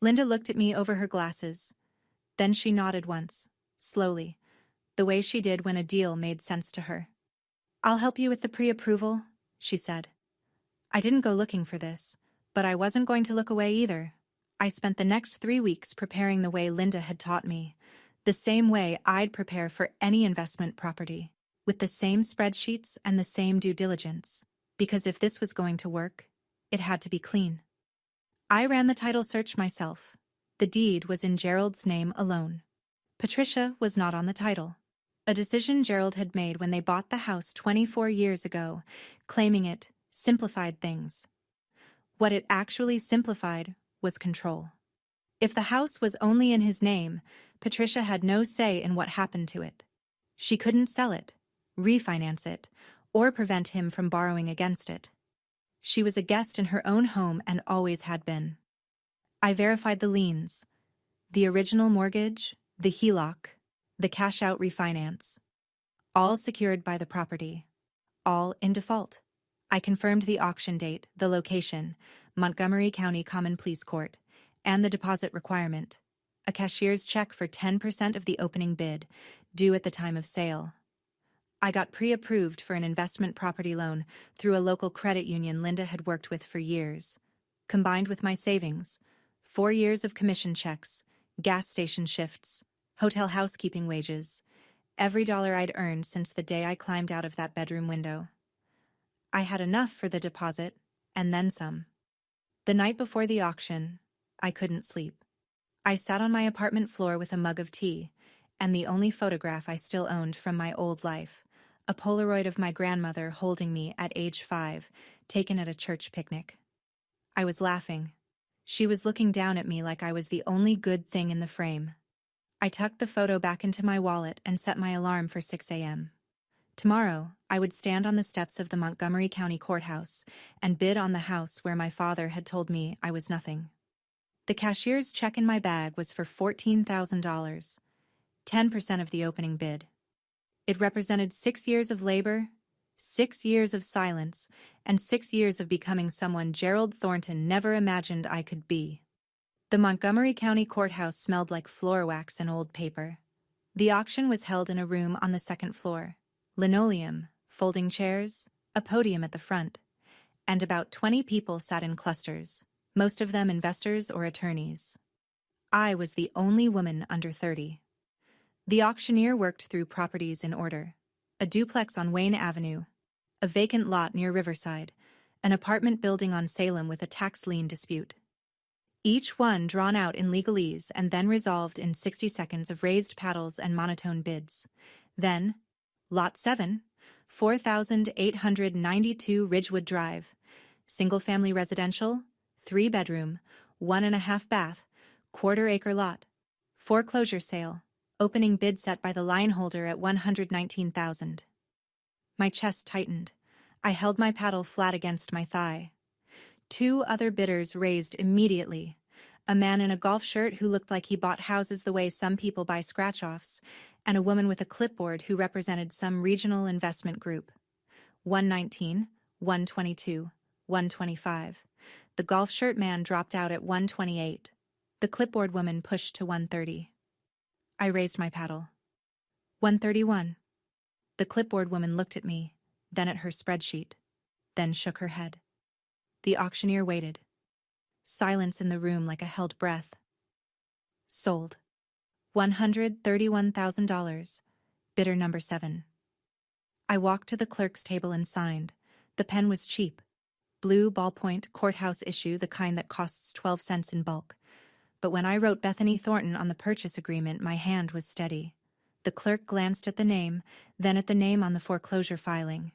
Speaker 1: Linda looked at me over her glasses. Then she nodded once, slowly, the way she did when a deal made sense to her. I'll help you with the pre-approval, she said. I didn't go looking for this, but I wasn't going to look away either. I spent the next 3 weeks preparing the way Linda had taught me, the same way I'd prepare for any investment property, with the same spreadsheets and the same due diligence, because if this was going to work, it had to be clean. I ran the title search myself. The deed was in Gerald's name alone. Patricia was not on the title. A decision Gerald had made when they bought the house 24 years ago, claiming it simplified things. What it actually simplified was control. If the house was only in his name, Patricia had no say in what happened to it. She couldn't sell it, refinance it, or prevent him from borrowing against it. She was a guest in her own home and always had been. I verified the liens, the original mortgage, the HELOC, the cash-out refinance, all secured by the property, all in default. I confirmed the auction date, the location, Montgomery County Common Pleas Court, and the deposit requirement, a cashier's check for 10% of the opening bid, due at the time of sale. I got pre-approved for an investment property loan through a local credit union Linda had worked with for years. Combined with my savings, 4 years of commission checks, gas station shifts, hotel housekeeping wages, every dollar I'd earned since the day I climbed out of that bedroom window. I had enough for the deposit, and then some. The night before the auction, I couldn't sleep. I sat on my apartment floor with a mug of tea, and the only photograph I still owned from my old life, a Polaroid of my grandmother holding me at age 5, taken at a church picnic. I was laughing. She was looking down at me like I was the only good thing in the frame. I tucked the photo back into my wallet and set my alarm for 6 a.m. Tomorrow, I would stand on the steps of the Montgomery County Courthouse and bid on the house where my father had told me I was nothing. The cashier's check in my bag was for $14,000, 10% of the opening bid. It represented 6 years of labor, 6 years of silence, and 6 years of becoming someone Gerald Thornton never imagined I could be. The Montgomery County Courthouse smelled like floor wax and old paper. The auction was held in a room on the second floor. Linoleum, folding chairs, a podium at the front, and about 20 people sat in clusters, most of them investors or attorneys. I was the only woman under 30. The auctioneer worked through properties in order: a duplex on Wayne Avenue, a vacant lot near Riverside, an apartment building on Salem with a tax lien dispute. Each one drawn out in legalese and then resolved in 60 seconds of raised paddles and monotone bids. Then, Lot 7, 4,892 Ridgewood Drive, single-family residential, 3-bedroom, 1.5 bath, quarter-acre lot, foreclosure sale, opening bid set by the line holder at $119,000. My chest tightened. I held my paddle flat against my thigh. 2 other bidders raised immediately: a man in a golf shirt who looked like he bought houses the way some people buy scratch-offs, and a woman with a clipboard who represented some regional investment group. 119, 122, 125. The golf shirt man dropped out at 128. The clipboard woman pushed to 130. I raised my paddle. 131. The clipboard woman looked at me, then at her spreadsheet, then shook her head. The auctioneer waited. Silence in the room like a held breath. Sold. $131,000. Bidder number 7. I walked to the clerk's table and signed. The pen was cheap. Blue ballpoint courthouse issue, the kind that costs 12 cents in bulk. But when I wrote Bethany Thornton on the purchase agreement, my hand was steady. The clerk glanced at the name, then at the name on the foreclosure filing.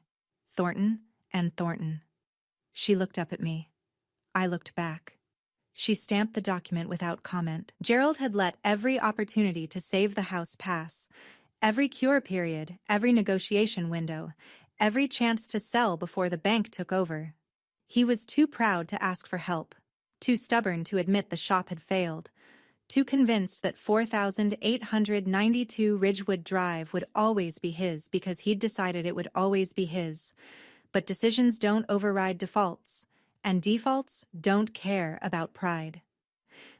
Speaker 1: Thornton and Thornton. She looked up at me. I looked back. She stamped the document without comment. Gerald had let every opportunity to save the house pass. Every cure period, every negotiation window, every chance to sell before the bank took over. He was too proud to ask for help, too stubborn to admit the shop had failed, too convinced that 4,892 Ridgewood Drive would always be his because he'd decided it would always be his. But decisions don't override defaults, and defaults don't care about pride.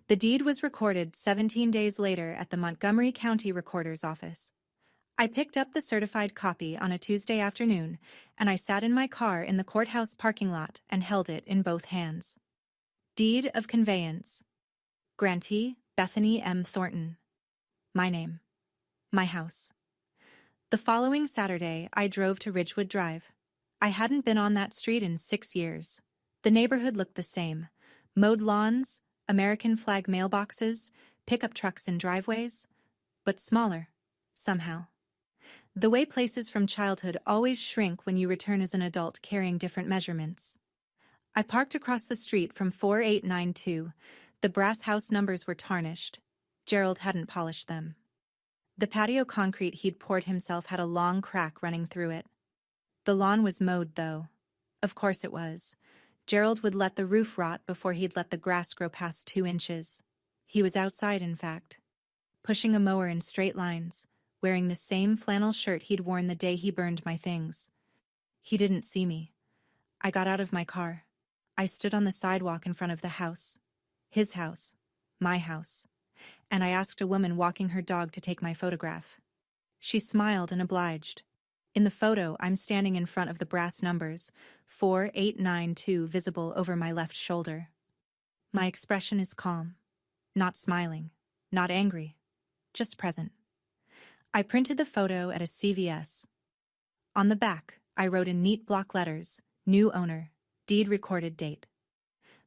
Speaker 1: The deed was recorded 17 days later at the Montgomery County Recorder's Office. I picked up the certified copy on a Tuesday afternoon, and I sat in my car in the courthouse parking lot and held it in both hands. Deed of conveyance. Grantee Bethany M. Thornton. My name. My house. The following Saturday, I drove to Ridgewood Drive. I hadn't been on that street in 6 years. The neighborhood looked the same: mowed lawns, American flag mailboxes, pickup trucks in driveways, but smaller, somehow. The way places from childhood always shrink when you return as an adult carrying different measurements. I parked across the street from 4892. The brass house numbers were tarnished. Gerald hadn't polished them. The patio concrete he'd poured himself had a long crack running through it. The lawn was mowed, though. Of course it was. Gerald would let the roof rot before he'd let the grass grow past 2 inches. He was outside, in fact, pushing a mower in straight lines, wearing the same flannel shirt he'd worn the day he burned my things. He didn't see me. I got out of my car. I stood on the sidewalk in front of the house. His house. My house. And I asked a woman walking her dog to take my photograph. She smiled and obliged. In the photo, I'm standing in front of the brass numbers, 4892 visible over my left shoulder. My expression is calm, not smiling, not angry, just present. I printed the photo at a CVS. On the back, I wrote in neat block letters, new owner, deed recorded date.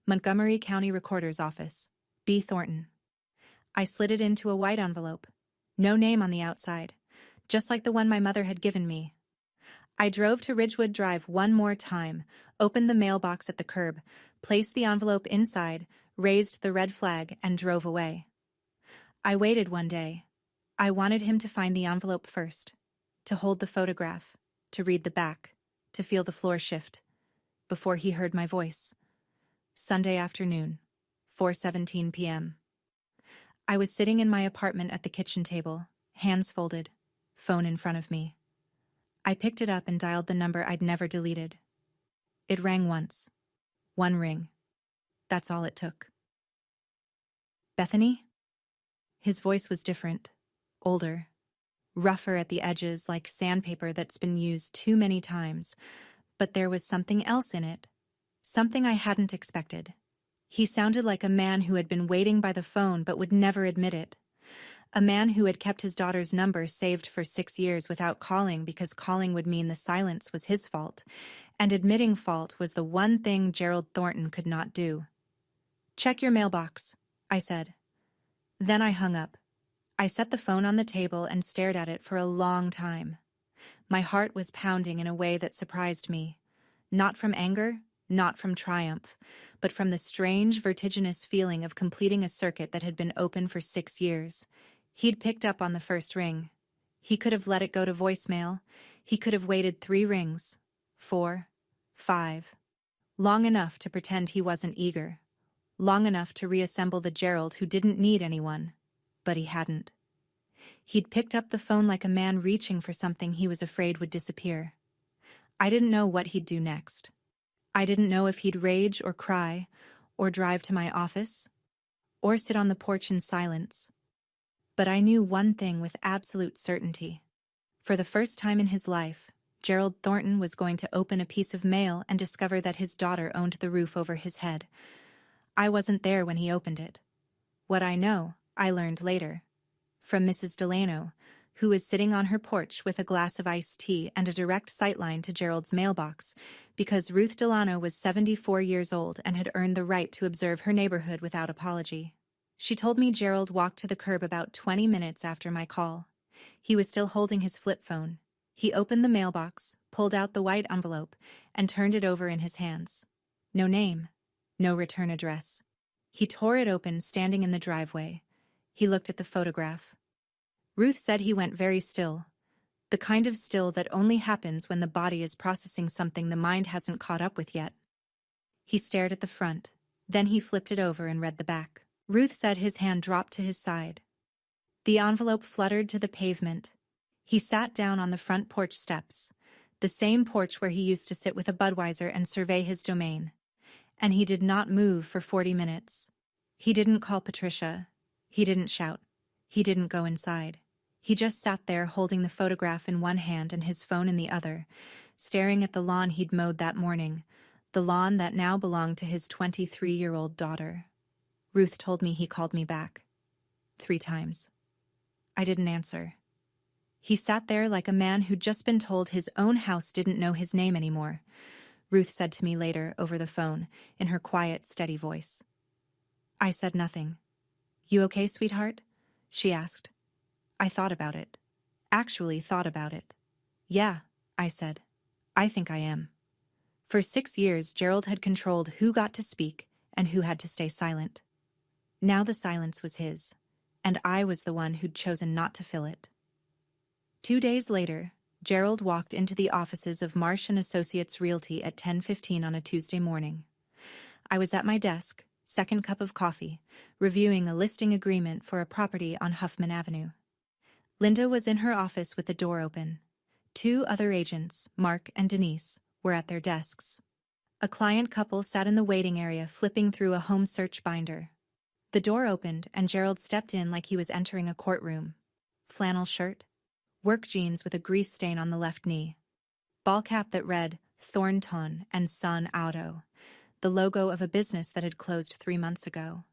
Speaker 1: Montgomery County Recorder's Office, B. Thornton. I slid it into a white envelope. No name on the outside, just like the one my mother had given me. I drove to Ridgewood Drive one more time, opened the mailbox at the curb, placed the envelope inside, raised the red flag, and drove away. I waited one day. I wanted him to find the envelope first, to hold the photograph, to read the back, to feel the floor shift, before he heard my voice. Sunday afternoon, 4:17 p.m. I was sitting in my apartment at the kitchen table, hands folded, phone in front of me. I picked it up and dialed the number I'd never deleted. It rang once. One ring. That's all it took. Bethany? His voice was different, older, rougher at the edges like sandpaper that's been used too many times. But there was something else in it. Something I hadn't expected. He sounded like a man who had been waiting by the phone but would never admit it. A man who had kept his daughter's number saved for 6 years without calling because calling would mean the silence was his fault, and admitting fault was the one thing Gerald Thornton could not do. "Check your mailbox," I said. Then I hung up. I set the phone on the table and stared at it for a long time. My heart was pounding in a way that surprised me. Not from anger, not from triumph, but from the strange, vertiginous feeling of completing a circuit that had been open for 6 years. He'd picked up on the first ring. He could have let it go to voicemail. He could have waited 3 rings, 4, 5. Long enough to pretend he wasn't eager. Long enough to reassemble the Gerald who didn't need anyone. But he hadn't. He'd picked up the phone like a man reaching for something he was afraid would disappear. I didn't know what he'd do next. I didn't know if he'd rage or cry, or drive to my office, or sit on the porch in silence. But I knew one thing with absolute certainty. For the first time in his life, Gerald Thornton was going to open a piece of mail and discover that his daughter owned the roof over his head. I wasn't there when he opened it. What I know, I learned later. From Mrs. Delano, who was sitting on her porch with a glass of iced tea and a direct sightline to Gerald's mailbox, because Ruth Delano was 74 years old and had earned the right to observe her neighborhood without apology. She told me Gerald walked to the curb about 20 minutes after my call. He was still holding his flip phone. He opened the mailbox, pulled out the white envelope, and turned it over in his hands. No name, no return address. He tore it open standing in the driveway. He looked at the photograph. Ruth said he went very still. The kind of still that only happens when the body is processing something the mind hasn't caught up with yet. He stared at the front. Then he flipped it over and read the back. Ruth said his hand dropped to his side. The envelope fluttered to the pavement. He sat down on the front porch steps, the same porch where he used to sit with a Budweiser and survey his domain. And he did not move for 40 minutes. He didn't call Patricia. He didn't shout. He didn't go inside. He just sat there holding the photograph in one hand and his phone in the other, staring at the lawn he'd mowed that morning, the lawn that now belonged to his 23-year-old daughter. Ruth told me he called me back. 3 times. I didn't answer. He sat there like a man who'd just been told his own house didn't know his name anymore, Ruth said to me later over the phone, in her quiet, steady voice. I said nothing. "You okay, sweetheart?" she asked. I thought about it. Actually thought about it. "Yeah," I said. "I think I am." For 6 years, Gerald had controlled who got to speak and who had to stay silent. Now the silence was his, and I was the one who'd chosen not to fill it. 2 days later, Gerald walked into the offices of Marsh & Associates Realty at 10:15 on a Tuesday morning. I was at my desk, second cup of coffee, reviewing a listing agreement for a property on Huffman Avenue. Linda was in her office with the door open. 2 other agents, Mark and Denise, were at their desks. A client couple sat in the waiting area flipping through a home search binder. The door opened and Gerald stepped in like he was entering a courtroom. Flannel shirt, work jeans with a grease stain on the left knee, ball cap that read Thornton and Son Auto, the logo of a business that had closed 3 months ago.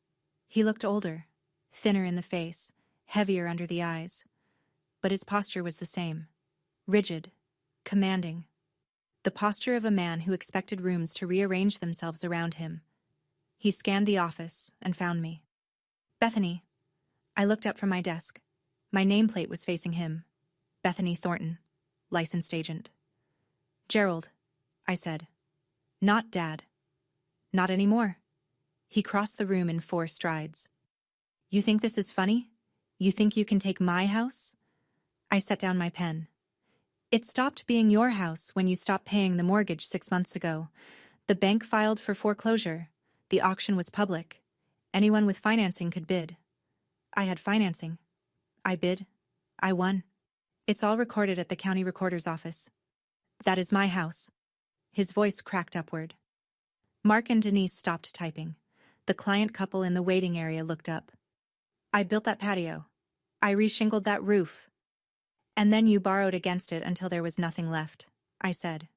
Speaker 1: He looked older, thinner in the face, heavier under the eyes. But his posture was the same. Rigid, commanding. The posture of a man who expected rooms to rearrange themselves around him. He scanned the office and found me. "Bethany." I looked up from my desk. My nameplate was facing him. Bethany Thornton, licensed agent. "Gerald," I said. "Not Dad." "Not anymore." He crossed the room in 4 strides. "You think this is funny? You think you can take my house?" I set down my pen. "It stopped being your house when you stopped paying the mortgage 6 months ago. The bank filed for foreclosure. The auction was public. Anyone with financing could bid. I had financing. I bid. I won. It's all recorded at the county recorder's office. That is my house." His voice cracked upward. Mark and Denise stopped typing. The client couple in the waiting area looked up. "I built that patio. I reshingled that roof." And then you borrowed against it until there was nothing left, I said.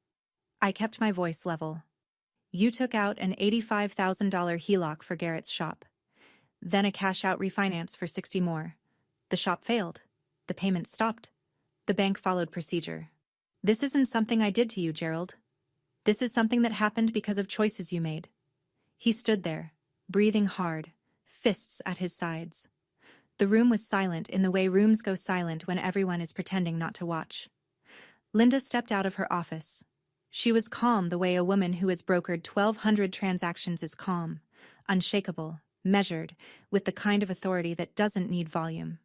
Speaker 1: I kept my voice level. You took out an $85,000 HELOC for Garrett's shop. Then a cash-out refinance for 60 more. The shop failed. The payments stopped. The bank followed procedure. This isn't something I did to you, Gerald. This is something that happened because of choices you made. He stood there, breathing hard, fists at his sides. The room was silent in the way rooms go silent when everyone is pretending not to watch. Linda stepped out of her office. She was calm the way a woman who has brokered 1,200 transactions is calm, unshakable, measured, with the kind of authority that doesn't need volume.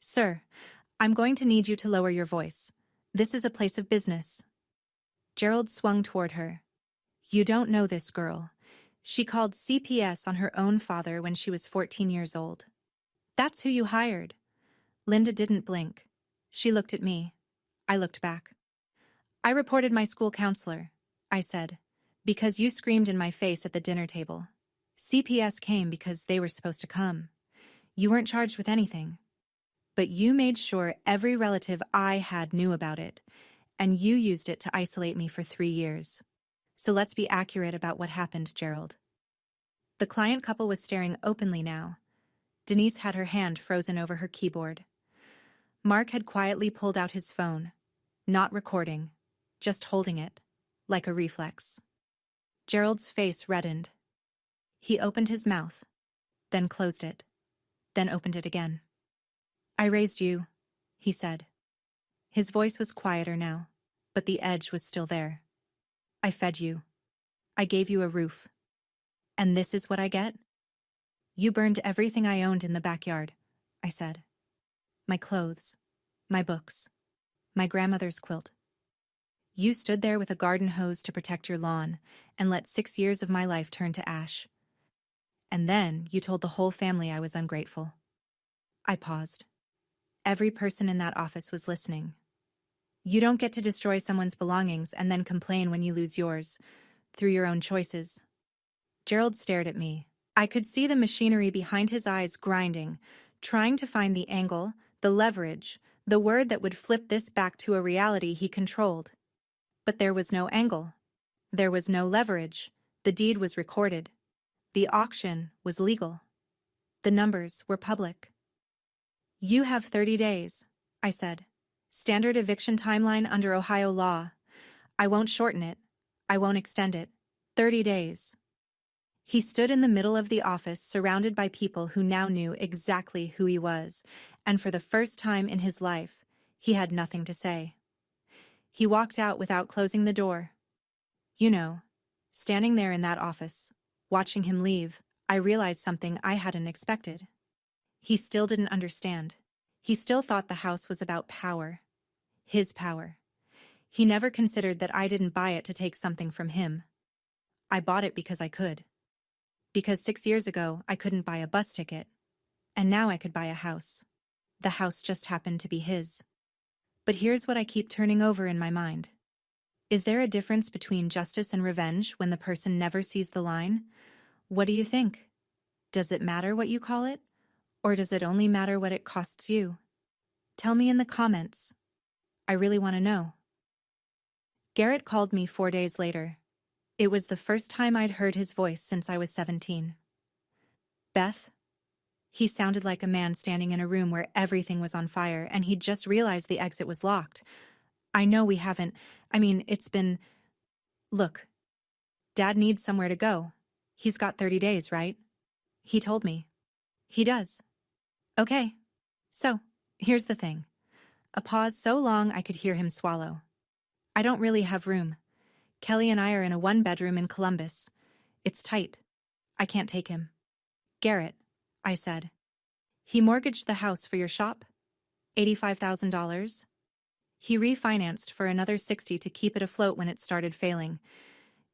Speaker 1: Sir, I'm going to need you to lower your voice. This is a place of business. Gerald swung toward her. You don't know this girl. She called CPS on her own father when she was 14 years old. That's who you hired. Linda didn't blink. She looked at me. I looked back. I reported my school counselor, I said, because you screamed in my face at the dinner table. CPS came because they were supposed to come. You weren't charged with anything. But you made sure every relative I had knew about it, and you used it to isolate me for 3 years. So let's be accurate about what happened, Gerald. The client couple was staring openly now. Denise had her hand frozen over her keyboard. Mark had quietly pulled out his phone, not recording, just holding it, like a reflex. Gerald's face reddened. He opened his mouth, then closed it, then opened it again. I raised you, he said. His voice was quieter now, but the edge was still there. I fed you. I gave you a roof. And this is what I get? You burned everything I owned in the backyard, I said. My clothes, my books, my grandmother's quilt. You stood there with a garden hose to protect your lawn and let 6 years of my life turn to ash. And then you told the whole family I was ungrateful. I paused. Every person in that office was listening. You don't get to destroy someone's belongings and then complain when you lose yours, through your own choices. Gerald stared at me. I could see the machinery behind his eyes grinding, trying to find the angle, the leverage, the word that would flip this back to a reality he controlled. But there was no angle. There was no leverage. The deed was recorded. The auction was legal. The numbers were public. You have 30 days, I said. Standard eviction timeline under Ohio law. I won't shorten it. I won't extend it. 30 days. He stood in the middle of the office surrounded by people who now knew exactly who he was, and for the first time in his life, he had nothing to say. He walked out without closing the door. You know, standing there in that office, watching him leave, I realized something I hadn't expected. He still didn't understand. He still thought the house was about power. His power. He never considered that I didn't buy it to take something from him. I bought it because I could. Because 6 years ago, I couldn't buy a bus ticket. And now I could buy a house. The house just happened to be his. But here's what I keep turning over in my mind. Is there a difference between justice and revenge when the person never sees the line? What do you think? Does it matter what you call it? Or does it only matter what it costs you? Tell me in the comments. I really want to know. Garrett called me 4 days later. It was the first time I'd heard his voice since I was 17. Beth? He sounded like a man standing in a room where everything was on fire and he'd just realized the exit was locked. I know we haven't. It's been... Look, Dad needs somewhere to go. He's got 30 days, right? He told me. He does. Okay. So, here's the thing. A pause so long I could hear him swallow. I don't really have room. Kelly and I are in a 1-bedroom in Columbus. It's tight. I can't take him. Garrett, I said. He mortgaged the house for your shop? $85,000? He refinanced for another $60,000 to keep it afloat when it started failing.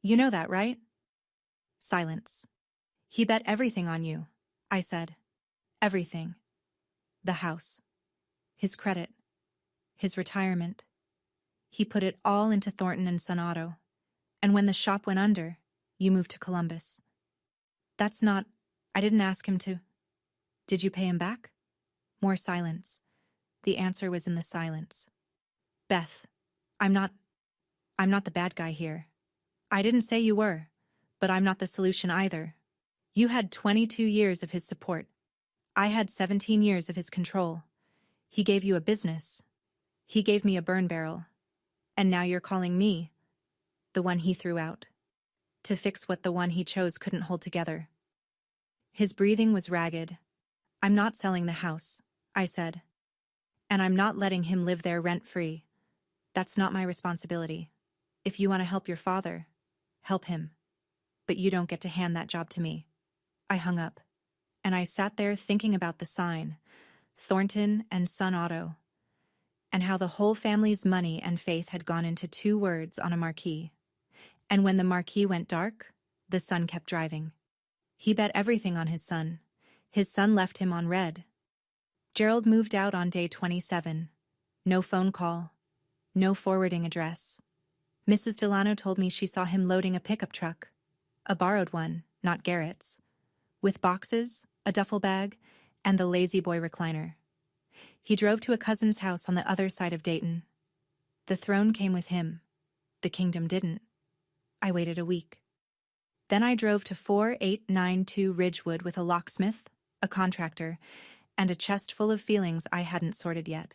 Speaker 1: You know that, right? Silence. He bet everything on you, I said. Everything. The house. His credit. His retirement. He put it all into Thornton and Son Auto. And when the shop went under, you moved to Columbus. I didn't ask him to. Did you pay him back? More silence. The answer was in the silence. Beth, I'm not the bad guy here. I didn't say you were, but I'm not the solution either. You had 22 years of his support. I had 17 years of his control. He gave you a business. He gave me a burn barrel. And now you're calling me the one he threw out to fix what the one he chose couldn't hold together. His breathing was ragged. I'm not selling the house, I said. And I'm not letting him live there rent-free. That's not my responsibility. If you want to help your father, help him. But you don't get to hand that job to me. I hung up, and I sat there thinking about the sign, Thornton and Son Auto, and how the whole family's money and faith had gone into 2 words on a marquee. And when the marquee went dark, the son kept driving. He bet everything on his son. His son left him on red. Gerald moved out on day 27. No phone call. No forwarding address. Mrs. Delano told me she saw him loading a pickup truck. A borrowed one, not Garrett's. With boxes, a duffel bag, and the lazy boy recliner. He drove to a cousin's house on the other side of Dayton. The throne came with him. The kingdom didn't. I waited a week. Then I drove to 4892 Ridgewood with a locksmith, a contractor, and a chest full of feelings I hadn't sorted yet.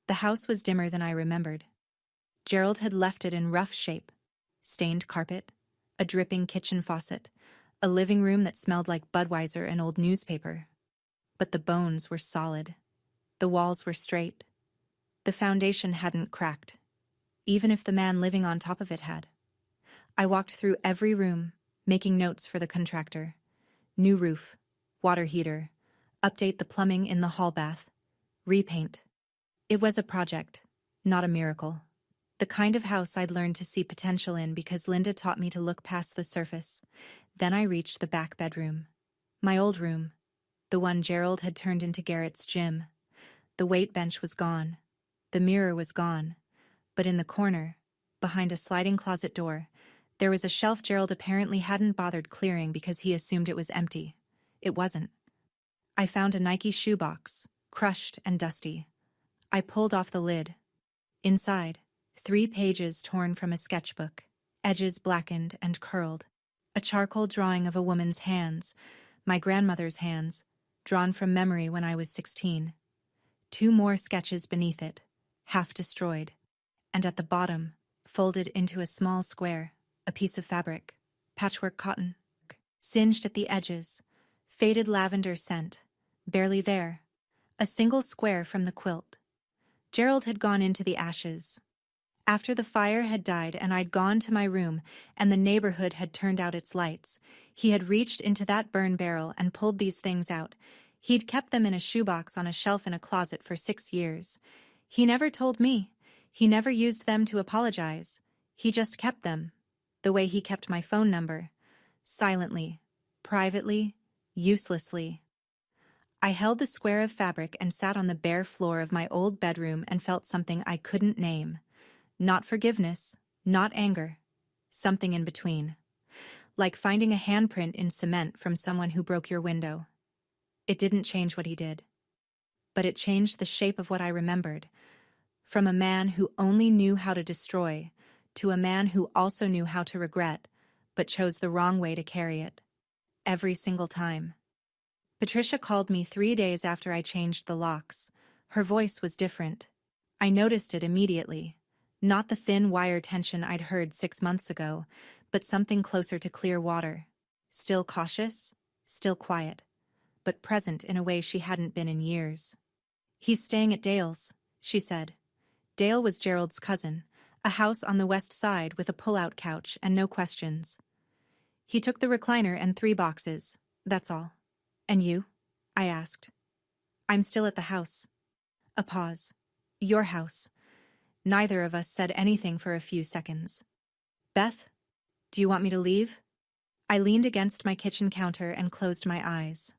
Speaker 1: The house was dimmer than I remembered. Gerald had left it in rough shape. Stained carpet, a dripping kitchen faucet, a living room that smelled like Budweiser and old newspaper. But the bones were solid. The walls were straight. The foundation hadn't cracked, even if the man living on top of it had. I walked through every room, making notes for the contractor. New roof, water heater, update the plumbing in the hall bath, repaint. It was a project, not a miracle. The kind of house I'd learned to see potential in because Linda taught me to look past the surface. Then I reached the back bedroom. My old room, the one Gerald had turned into Garrett's gym. The weight bench was gone. The mirror was gone. But in the corner, behind a sliding closet door, there was a shelf Gerald apparently hadn't bothered clearing because he assumed it was empty. It wasn't. I found a Nike shoebox, crushed and dusty. I pulled off the lid. Inside, 3 pages torn from a sketchbook, edges blackened and curled. A charcoal drawing of a woman's hands, my grandmother's hands, drawn from memory when I was 16. 2 more sketches beneath it, half destroyed. And at the bottom, folded into a small square, a piece of fabric, patchwork cotton, singed at the edges, faded lavender scent, barely there, a single square from the quilt. Gerald had gone into the ashes. After the fire had died and I'd gone to my room and the neighborhood had turned out its lights, he had reached into that burn barrel and pulled these things out. He'd kept them in a shoebox on a shelf in a closet for 6 years. He never told me. He never used them to apologize. He just kept them. The way he kept my phone number. Silently, privately, uselessly. I held the square of fabric and sat on the bare floor of my old bedroom and felt something I couldn't name. Not forgiveness, not anger. Something in between. Like finding a handprint in cement from someone who broke your window. It didn't change what he did. But it changed the shape of what I remembered. From a man who only knew how to destroy, to a man who also knew how to regret, but chose the wrong way to carry it. Every single time. Patricia called me 3 days after I changed the locks. Her voice was different. I noticed it immediately. Not the thin wire tension I'd heard 6 months ago, but something closer to clear water. Still cautious, still quiet, but present in a way she hadn't been in years. "He's staying at Dale's," she said. Dale was Gerald's cousin, a house on the west side with a pull-out couch and no questions. He took the recliner and 3 boxes, that's all. "And you?" I asked. "I'm still at the house." A pause. "Your house." Neither of us said anything for a few seconds. "Beth, do you want me to leave?" I leaned against my kitchen counter and closed my eyes.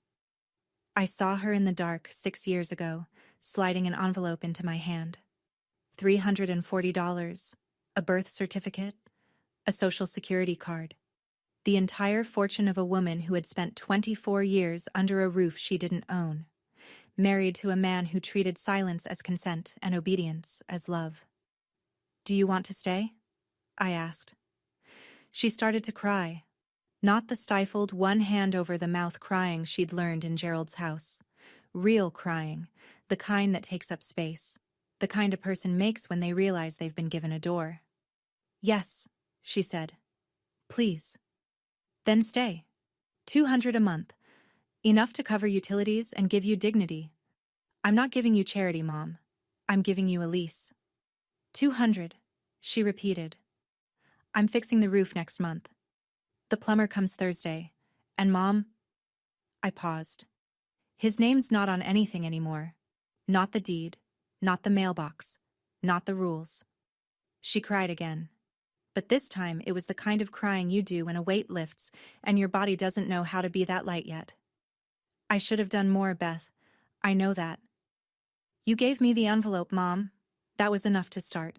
Speaker 1: I saw her in the dark 6 years ago, sliding an envelope into my hand. $340, a birth certificate, a social security card. The entire fortune of a woman who had spent 24 years under a roof she didn't own. married to a man who treated silence as consent and obedience as love. "Do you want to stay?" I asked. She started to cry. Not the stifled, one hand over the mouth crying she'd learned in Gerald's house. Real crying, the kind that takes up space, the kind a person makes when they realize they've been given a door. "Yes," she said. "Please." "Then stay. 200 a month. Enough to cover utilities and give you dignity. I'm not giving you charity, Mom. I'm giving you a lease." 200, she repeated. "I'm fixing the roof next month. The plumber comes Thursday. And Mom..." I paused. "His name's not on anything anymore. Not the deed, not the mailbox, not the rules." She cried again. But this time it was the kind of crying you do when a weight lifts and your body doesn't know how to be that light yet. "I should have done more, Beth. I know that." "You gave me the envelope, Mom. That was enough to start."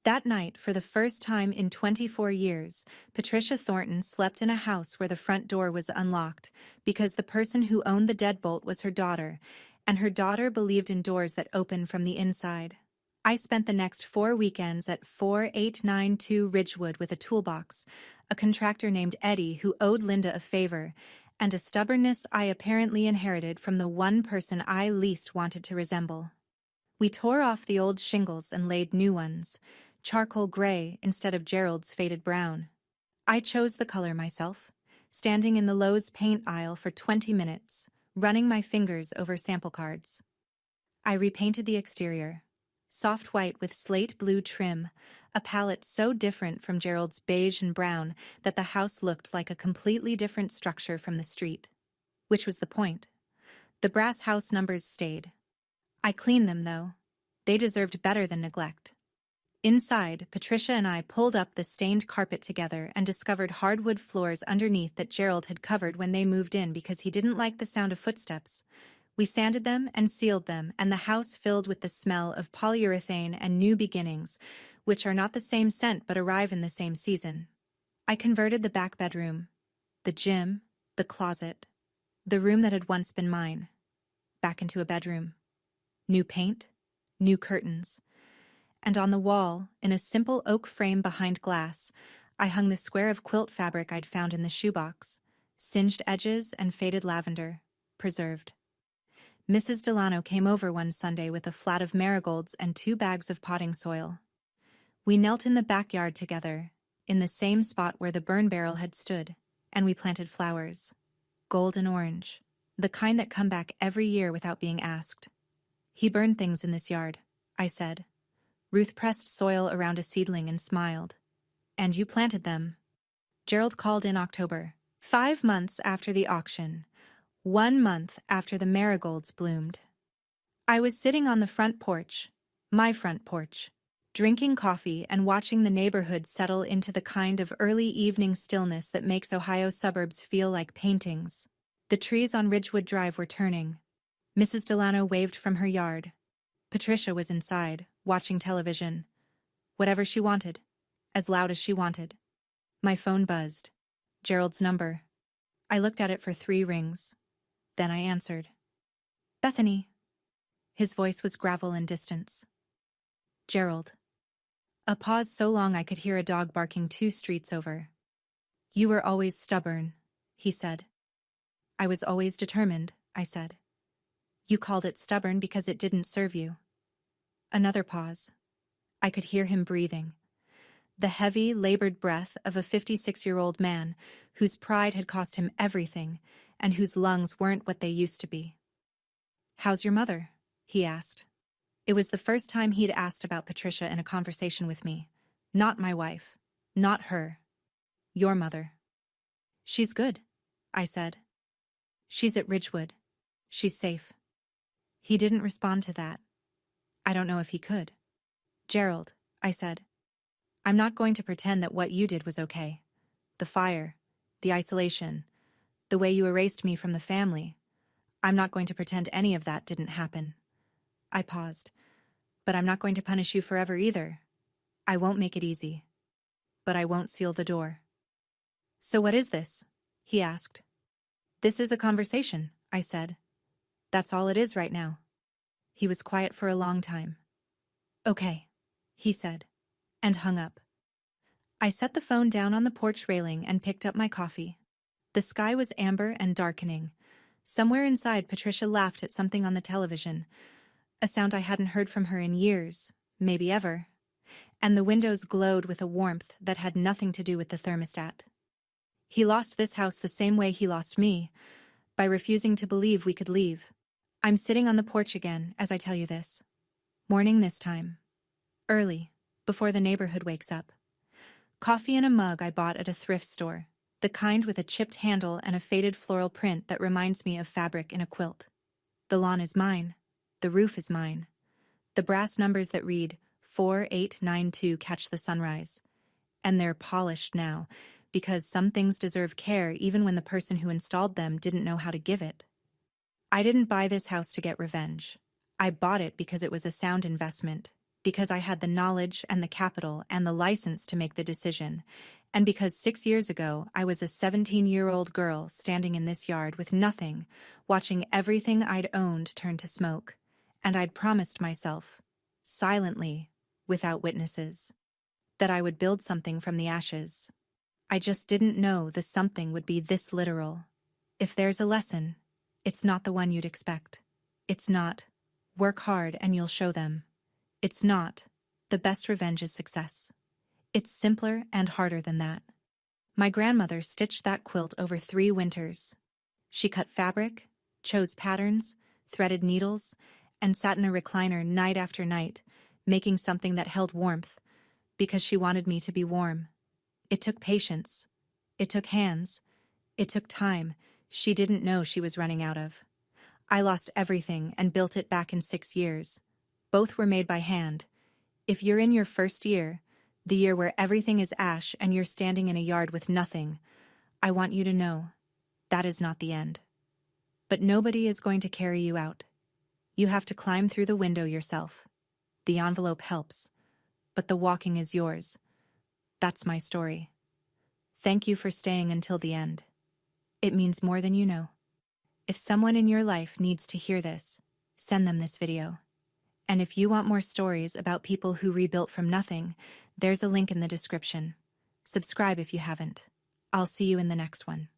Speaker 1: That night, for the first time in 24 years, Patricia Thornton slept in a house where the front door was unlocked because the person who owned the deadbolt was her daughter, and her daughter believed in doors that open from the inside. I spent the next 4 weekends at 4892 Ridgewood with a toolbox, a contractor named Eddie who owed Linda a favor, and a stubbornness I apparently inherited from the one person I least wanted to resemble. We tore off the old shingles and laid new ones, charcoal gray instead of Gerald's faded brown. I chose the color myself, standing in the Lowe's paint aisle for 20 minutes, running my fingers over sample cards. I repainted the exterior, soft white with slate blue trim, a palette so different from Gerald's beige and brown that the house looked like a completely different structure from the street. Which was the point. The brass house numbers stayed. I cleaned them, though. They deserved better than neglect. Inside, Patricia and I pulled up the stained carpet together and discovered hardwood floors underneath that Gerald had covered when they moved in because he didn't like the sound of footsteps. We sanded them and sealed them, and the house filled with the smell of polyurethane and new beginnings, which are not the same scent but arrive in the same season. I converted the back bedroom, the gym, the closet, the room that had once been mine, back into a bedroom. New paint, new curtains. And on the wall, in a simple oak frame behind glass, I hung the square of quilt fabric I'd found in the shoebox, singed edges and faded lavender, preserved. Mrs. Delano came over one Sunday with a flat of marigolds and 2 bags of potting soil. We knelt in the backyard together, in the same spot where the burn barrel had stood, and we planted flowers, gold and orange, the kind that come back every year without being asked. "He burned things in this yard," I said. Ruth pressed soil around a seedling and smiled. "And you planted them." Gerald called in October, 5 months after the auction, 1 month after the marigolds bloomed. I was sitting on the front porch, my front porch, drinking coffee and watching the neighborhood settle into the kind of early evening stillness that makes Ohio suburbs feel like paintings. The trees on Ridgewood Drive were turning. Mrs. Delano waved from her yard. Patricia was inside, watching television. Whatever she wanted, as loud as she wanted. My phone buzzed. Gerald's number. I looked at it for 3 rings. Then I answered. "Bethany." His voice was gravel and distance. "Gerald." A pause so long I could hear a dog barking 2 streets over. "You were always stubborn," he said. "I was always determined," I said. "You called it stubborn because it didn't serve you." Another pause. I could hear him breathing. The heavy, labored breath of a 56-year-old man whose pride had cost him everything and whose lungs weren't what they used to be. "How's your mother?" he asked. It was the first time he'd asked about Patricia in a conversation with me. Not my wife. Not her. "Your mother." "She's good," I said. "She's at Ridgewood. She's safe." He didn't respond to that. I don't know if he could. "Gerald," I said, "I'm not going to pretend that what you did was okay. The fire, the isolation, the way you erased me from the family. I'm not going to pretend any of that didn't happen." I paused. "But I'm not going to punish you forever either. I won't make it easy. But I won't seal the door." "So what is this?" he asked. "This is a conversation," I said. That's all it is right now. He was quiet for a long time. Okay, he said, and hung up. I set the phone down on the porch railing and picked up my coffee. The sky was amber and darkening. Somewhere inside, Patricia laughed at something on the television, a sound I hadn't heard from her in years, maybe ever. And the windows glowed with a warmth that had nothing to do with the thermostat. He lost this house the same way he lost me, by refusing to believe we could leave. I'm sitting on the porch again as I tell you this. Morning this time. Early, before the neighborhood wakes up. Coffee in a mug I bought at a thrift store, the kind with a chipped handle and a faded floral print that reminds me of fabric in a quilt. The lawn is mine. The roof is mine. The brass numbers that read 4892 catch the sunrise. And they're polished now, because some things deserve care even when the person who installed them didn't know how to give it. I didn't buy this house to get revenge. I bought it because it was a sound investment, because I had the knowledge and the capital and the license to make the decision, and because 6 years ago I was a 17-year-old girl standing in this yard with nothing, watching everything I'd owned turn to smoke, and I'd promised myself, silently, without witnesses, that I would build something from the ashes. I just didn't know the something would be this literal. If there's a lesson, it's not the one you'd expect. It's not, work hard and you'll show them. It's not, the best revenge is success. It's simpler and harder than that. My grandmother stitched that quilt over 3 winters. She cut fabric, chose patterns, threaded needles, and sat in a recliner night after night, making something that held warmth, because she wanted me to be warm. It took patience. It took hands. It took time she didn't know she was running out of. I lost everything and built it back in 6 years. Both were made by hand. If you're in your first year, the year where everything is ash and you're standing in a yard with nothing, I want you to know that is not the end. But nobody is going to carry you out. You have to climb through the window yourself. The envelope helps, but the walking is yours. That's my story. Thank you for staying until the end. It means more than you know. If someone in your life needs to hear this, send them this video. And if you want more stories about people who rebuilt from nothing, there's a link in the description. Subscribe if you haven't. I'll see you in the next one.